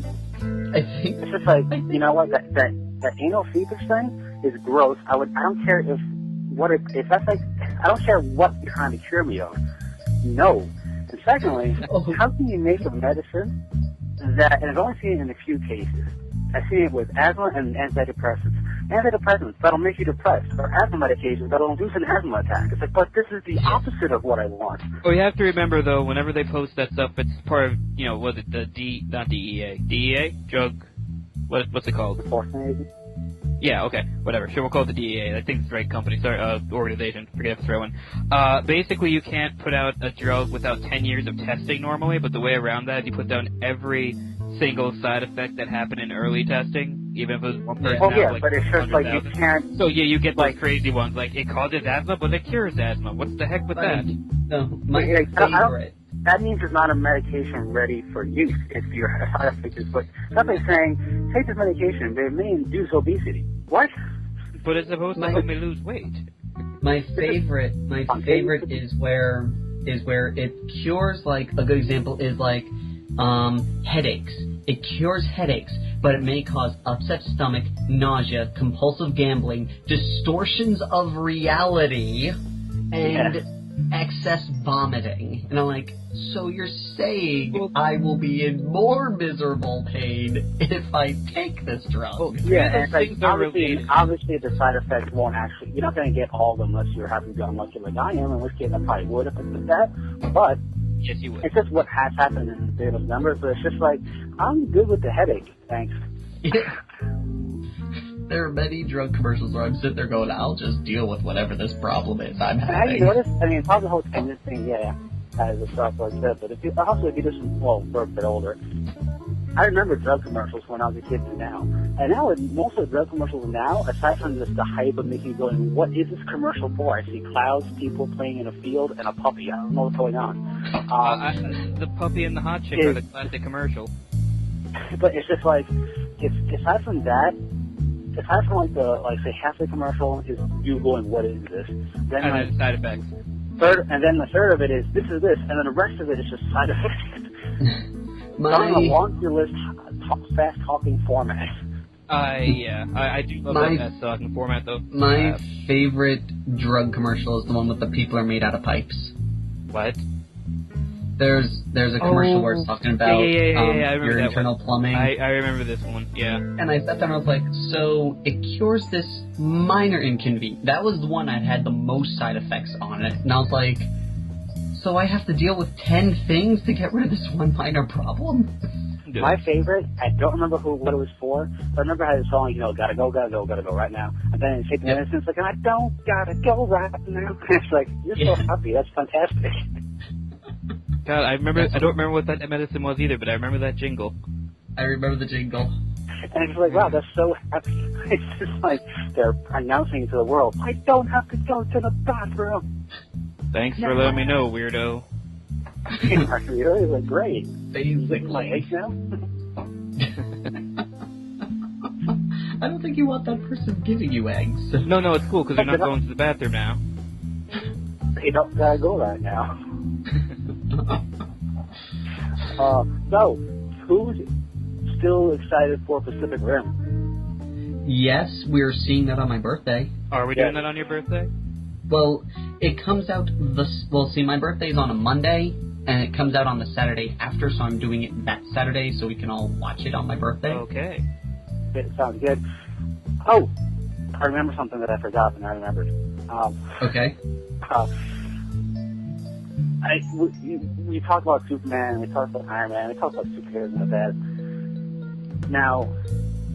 I think it's just like, you know what, that anal fetish thing is gross. I don't care if that's like, I don't care what you're trying to cure me of. No. And secondly, how can you make a medicine that, and I've only seen it in a few cases. I see it with asthma and antidepressants. Antidepressants that'll make you depressed, or asthma medications that'll induce an asthma attack. It's like, but this is the opposite of what I want. Well, you have to remember, though, whenever they post that stuff, it's part of, was it not DEA? DEA? Drug, what's it called? Enforcement. Yeah, okay, whatever. Sure, we'll call it the DEA. I think it's the right company. Sorry, organization. Forget to throw in. Basically, you can't put out a drug without 10 years of testing normally, but the way around that is you put down every single side effect that happened in early testing, even if it was one person. Oh, yeah, but it's just like you can't... So, yeah, you get those crazy ones, like, it causes asthma, but it cures asthma. What's the heck with that? No, my favorite... That means it's not a medication ready for use if your side effect is, but somebody's saying, take this medication, but it may induce obesity. What? But it's supposed to help me lose weight. My favorite is where it cures, like, a good example is, like, headaches. It cures headaches, but it may cause upset stomach, nausea, compulsive gambling, distortions of reality, and excess vomiting. And I'm like, so you're saying I will be in more miserable pain if I take this drug? Well, yeah, and like, obviously the side effects won't actually, you're not going to get all of them unless you're having to unlucky like I am, in which case I probably would if I did that, but yes, you would. It's just what has happened in those numbers, but it's just like, I'm good with the headache, thanks. Yeah. There are many drug commercials where I'm sitting there going, I'll just deal with whatever this problem is I'm having. Have you noticed? I mean, probably the whole tennis thing, as a stuff like that, but if you just, we're a bit older. I remember drug commercials when I was a kid to now. And now, most of the drug commercials now, aside from just the hype of making you going, what is this commercial for? I see clouds, people playing in a field, and a puppy. I don't know what's going on. The puppy and the hot chick are the classic commercial. But it's just like, aside from that, aside from say half the commercial is you going, what is this? Then and then side effects. And then the third of it is, this is this, and then the rest of it is just side effects. On a laundry list, fast-talking format. I do love that fast-talking format, though. My favorite drug commercial is the one with the people are made out of pipes. What? There's a commercial where it's talking about your internal plumbing. I remember this one, yeah. And I sat there and I was like, so it cures this minor inconvenience. That was the one I had the most side effects on it. And I was like, so I have to deal with 10 things to get rid of this one minor problem? My favorite, I don't remember what it was for, but I remember how the song, gotta go right now. And then it's taking the medicine, it's like, I don't gotta go right now. It's like, you're so happy, that's fantastic. God, I don't remember what that medicine was either, but I remember that jingle. I remember the jingle. And it's like, wow, that's so happy. It's just like, they're announcing to the world, I don't have to go to the bathroom. Thanks for letting me know, weirdo. Really? Like, great. Basically. I don't think you want that person giving you eggs. No, it's cool, because they're not going to the bathroom now. They don't gotta go right now. So, who's still excited for Pacific Rim? Yes, we're seeing that on my birthday. Are we doing that on your birthday? Well, it comes out my birthday's on a Monday, and it comes out on the Saturday after, so I'm doing it that Saturday so we can all watch it on my birthday. Okay. It sounds good. Oh, I remember something that I forgot, and I remembered. Okay. We talked about Superman, we talked about Iron Man, we talked about superheroes and that. Now,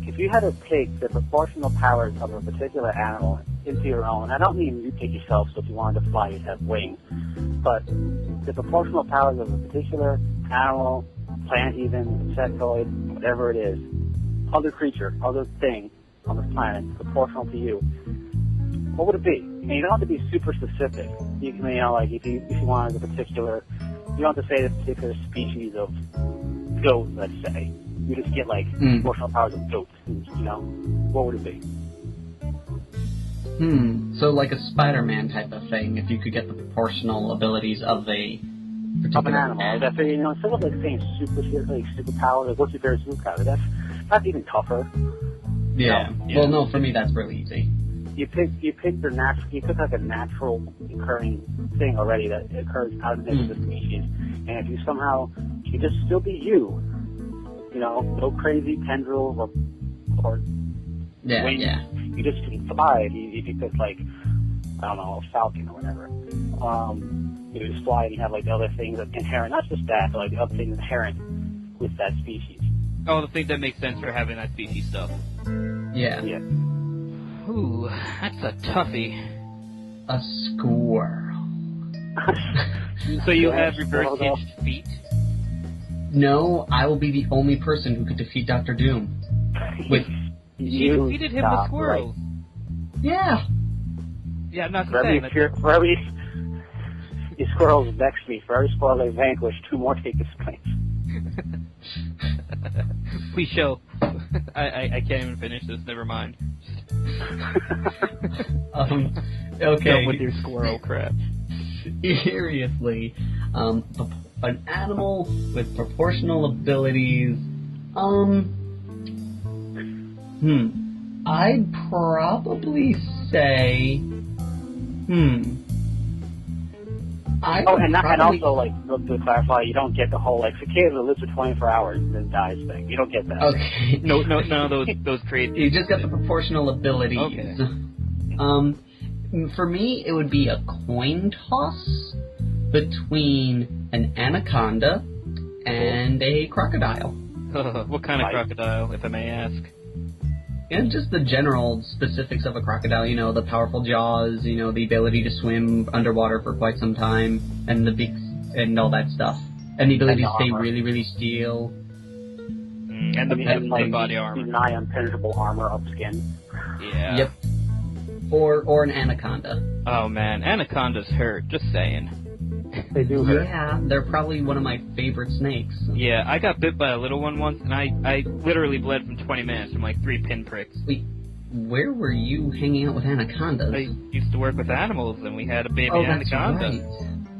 if you had to take the proportional powers of a particular animal into your own, I don't mean you take yourself, so if you wanted to fly, you'd have wings, but the proportional powers of a particular animal, plant even, insectoid, whatever it is, other creature, other thing on this planet, proportional to you, what would it be? And you don't have to be super specific. You can, if you wanted a particular, you don't have to say the particular species of goat, let's say. You just get proportional powers of goats. What would it be? So like a Spider-Man type of thing. If you could get the proportional abilities of a of an animal. That's, you know, instead of like saying superpower, like what's your favorite superpower? That's even tougher. Yeah. Well, no, for me that's really easy. You pick like a natural occurring thing already that occurs out of the species, and if you somehow you just still be you know, no crazy tendrils or wings. You just can fly. If you pick like, I don't know, a falcon or whatever. You just fly and you have like the other things that inherent, not just that, but like the other things inherent with that species. Oh, the things that make sense for having that species stuff. Yeah. Ooh, that's a toughie. A squirrel. So you have reverse hinged feet? No, I will be the only person who could defeat Dr. Doom. She defeated him with squirrels. Right. Yeah. Yeah, I'm not saying that. For every squirrels next me, for every squirrel they vanquish, 2 more take his place. Please show. I can't even finish this. Never mind. Okay. Done with your squirrel crap. Seriously, an animal with proportional abilities. I'd probably say. And also, like, to clarify, you don't get the whole, like, cicada that lives for 24 hours and then dies thing. You don't get that. Okay. No, those crazy. You just got the proportional abilities. Okay. For me, it would be a coin toss between an anaconda and a crocodile. What kind of crocodile, if I may ask? And just the general specifics of a crocodile, you know, the powerful jaws, you know, the ability to swim underwater for quite some time, and the big, and all that stuff. And the ability to stay really, really still. And the body armor. Nigh impenetrable armor of skin. Yeah. Yep. Or an anaconda. Oh man, anacondas hurt, just saying. They do hurt. Yeah, they're probably one of my favorite snakes. Yeah, I got bit by a little one once, and I literally bled from 20 minutes from like 3 pinpricks. Wait, where were you hanging out with anacondas? I used to work with animals, and we had a baby anaconda. Right.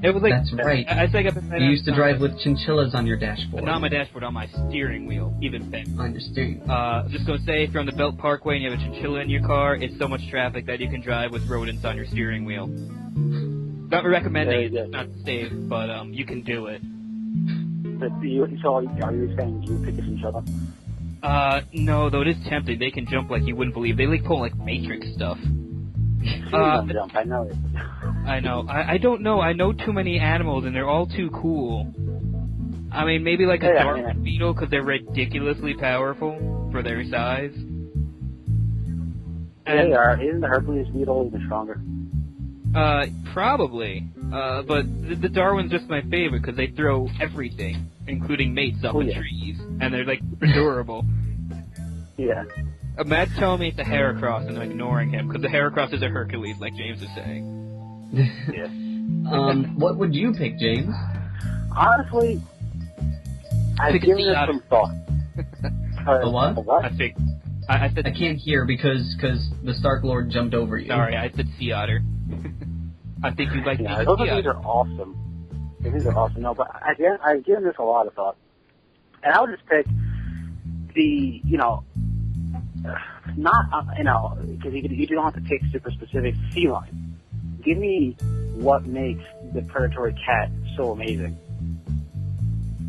It was like, that's right. I think I've you used to drive with chinchillas on your dashboard. Not on my dashboard, on my steering wheel, even better. On your steering wheel. Just gonna say, if you're on the Belt Parkway and you have a chinchilla in your car, it's so much traffic that you can drive with rodents on your steering wheel. Not recommending it, it's not safe, but you can do it. But are you saying you pick a chinchilla? No, though it is tempting. They can jump like you wouldn't believe. They like pull like Matrix stuff. Jump, I know it. I know. I don't know. I know too many animals, and they're all too cool. I mean, maybe like a Darwin beetle, because they're ridiculously powerful for their size. They are. Isn't the Hercules beetle even stronger? Probably. But the Darwin's just my favorite, because they throw everything, including mates up in trees, and they're like adorable. Yeah. Matt's telling me it's a Heracross, and I'm ignoring him, because the Heracross is a Hercules, like James is saying. Yeah. What would you pick, James? Honestly, I've given it some thought. A what? I said I can't hear because the Stark Lord jumped over you. Sorry, I said sea otter. I think you'd like those things are awesome. These are awesome. No, but I've given this a lot of thought. And I would just pick the, because you don't have to pick super specific feline. Give me what makes the predatory cat so amazing.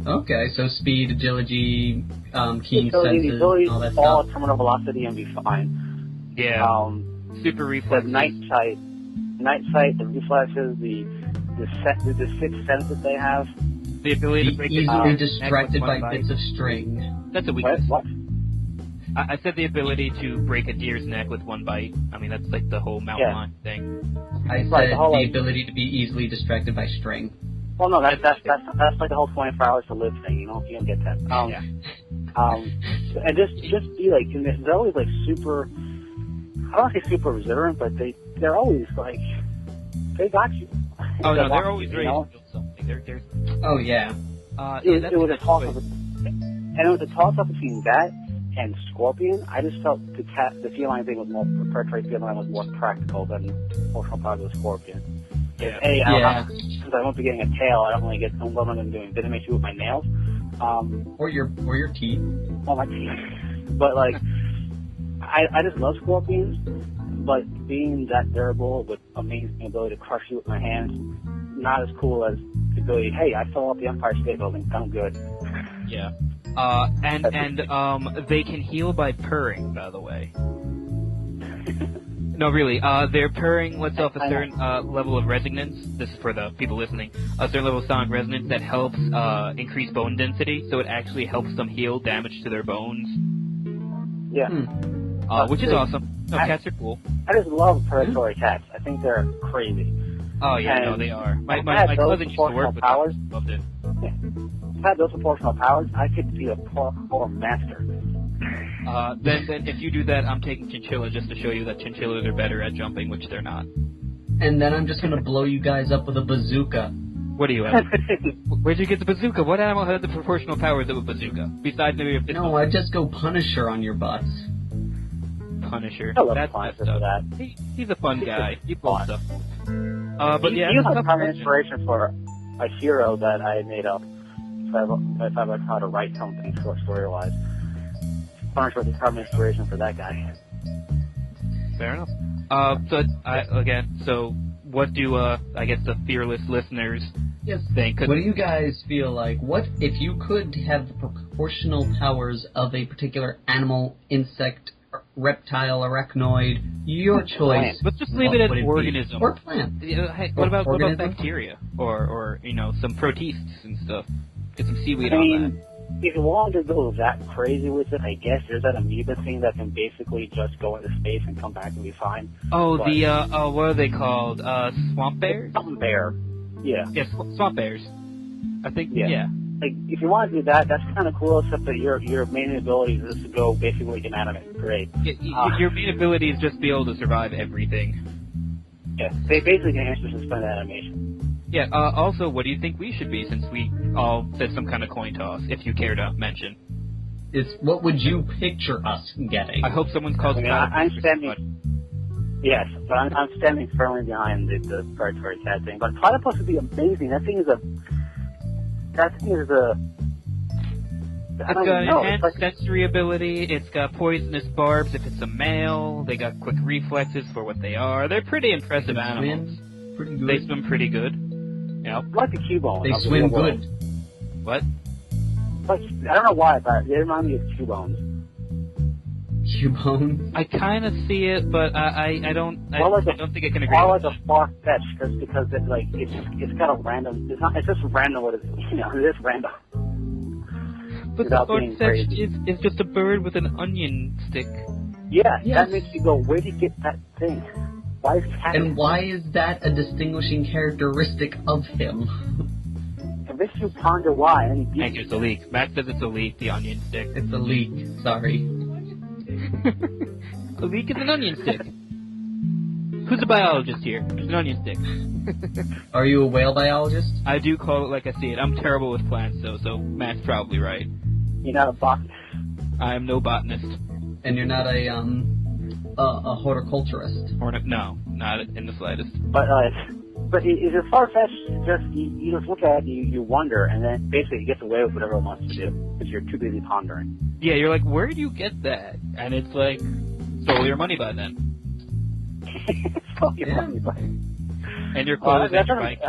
Okay, so speed, agility, keen senses, all that stuff. All terminal velocity and be fine. Yeah. Super reflexes. The night sight, the reflexes, the sixth sense that they have. The ability to break easily distracted by bits of string. That's a weakness. What? I said the ability to break a deer's neck with one bite. I mean, that's like the whole mountain lion thing. I said the ability to be easily distracted by string. Well, no, that's like the whole 24 hours to live thing. You don't get that. And just be like, they're always like super. I don't want to say super observant, but they're always like, they got you. Oh no, they're always ready to do something. Oh yeah. It was a toss-up, and it was a toss-up between that and scorpion. I just felt the feline thing was more predatory feline was more practical than emotional part of the scorpion. Since I won't be getting a tail, I don't really get what am I going to do? Venomate you with my nails? Or your teeth. Or my teeth. But, like, I just love scorpions, but being that durable with amazing ability to crush you with my hands, not as cool as the ability, hey, I fell off the Empire State Building, I'm good. Yeah. And they can heal by purring, by the way. No, really. Their purring lets off a certain level of resonance. This is for the people listening. A certain level of sonic resonance that helps increase bone density, so it actually helps them heal damage to their bones. Yeah. Which is awesome. No, cats are cool. I just love predatory cats. I think they're crazy. Oh, yeah, no, they are. My cousin used to work with powers. them. Loved it. Yeah. If I had those proportional powers, I could be a parkour master. Then if you do that, I'm taking chinchilla just to show you that chinchillas are better at jumping, which they're not. And then I'm just gonna blow you guys up with a bazooka. What do you have? Where'd you get the bazooka? What animal has the proportional powers of a bazooka? Besides maybe a pistol? No, I just go Punisher on your butts. Punisher. That's Punisher for that. He's a fun guy. He pulls stuff. But yeah, he was a prime inspiration for a hero that I made up. If I ever try to write something story-wise. Punisher was a prime inspiration for that guy. Fair enough. So what do, I guess the fearless listeners think? What do you guys feel like? What if you could have the proportional powers of a particular animal, insect, reptile, arachnoid, your choice? Let's just leave it at organism. Or plant. Hey, what about bacteria? Or some protists and stuff? Get some seaweed on that. If you wanted to go that crazy with it, I guess there's that amoeba thing that can basically just go into space and come back and be fine. Oh, what are they called? Swamp bears? Something bear. Yeah. Yeah, swamp bears. I think, yeah. Like, if you want to do that, that's kind of cool, except that your main ability is to go basically inanimate. Great. Your main ability is just be able to survive everything. Yeah, they basically can answer suspend animation. Yeah, also, what do you think we should be, since we all said some kind of coin toss, if you care to mention? What would you picture us getting? I hope someone's called I'm standing... Yes, but I'm standing firmly behind the predatory cat thing. But platypus would be amazing. That thing is a... It's got enhanced sensory ability, it's got poisonous barbs if it's a male, they got quick reflexes for what they are. They're pretty impressive animals. They swim pretty good. Yep. Like the Cubone. They swim good. What? Like, I don't know why, but they remind me of Cubones. Cubone? I kind of see it, but I don't think I can agree with that. Like a far-fetched, because it's got a random... It's just random what it is. It is random. But the far-fetched is just a bird with an onion stick. Yeah, yes. That makes you go, where did you get that thing? Why is and why is that a distinguishing characteristic of him? It makes you ponder why. Thank you, it's a leak. Matt says it's a leak, the onion stick. It's a leak, sorry. A leak is an onion stick. Who's a biologist here? It's an onion stick. Are you a whale biologist? I do call it like I see it. I'm terrible with plants, though, so Matt's probably right. You're not a botanist. I am no botanist. And you're not a horticulturist? No, not in the slightest. But is it far-fetched? You just look at it, you wonder, and then basically it gets away with whatever it wants to do, because you're too busy pondering. Yeah, you're like, where do you get that? And it's like, stole your money by then. Stole your money by then. And your clothes and your bike.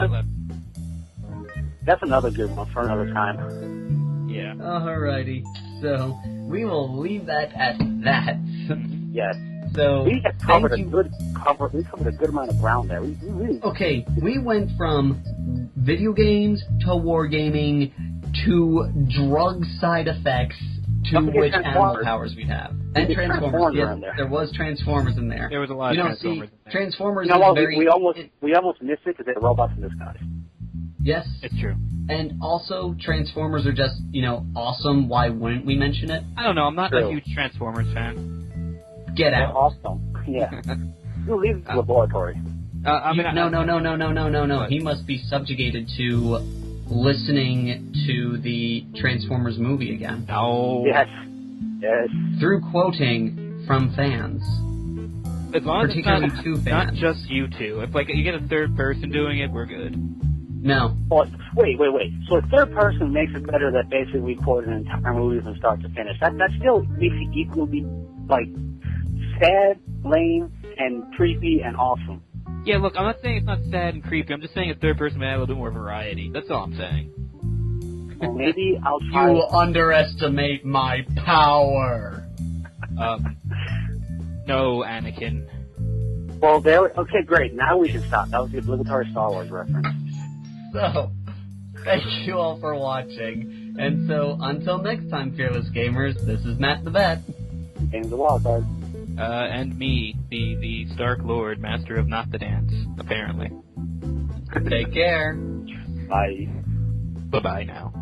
That's another good one for another time. Yeah. Alrighty. So, we will leave that at that. Yes. So, we covered a good amount of ground there. We really... Okay, we went from video games to wargaming to drug side effects to which animal powers we have. And Transformers. Yes, there was Transformers in there. There was a lot of Transformers in there. Transformers is very... We almost missed it because they're robots in disguise. Yes. It's true. And also, Transformers are just, awesome. Why wouldn't we mention it? I don't know. I'm not a huge Transformers fan. Get out. They're awesome. Yeah. You leave the laboratory. No. He must be subjugated to listening to the Transformers movie again. No. Yes. Through quoting from fans. as long as particularly it's two fans. Not just you two. If you get a third person doing it, we're good. No. Well, wait. So a third person makes it better that basically we record an entire movie from start to finish. That still makes it equally, sad, lame, and creepy and awesome. Yeah, look, I'm not saying it's not sad and creepy. I'm just saying a third person may have a little bit more variety. That's all I'm saying. Well, maybe I'll try... You underestimate my power. No, Anakin. Well, okay, great. Now we can stop. That was the obligatory Star Wars reference. So, thank you all for watching. And so, until next time, Fearless Gamers, this is Matt the Bat. Games of Wild Card. And me, the Stark Lord, Master of Not the Dance, apparently. Take care. Bye. Bye-bye now.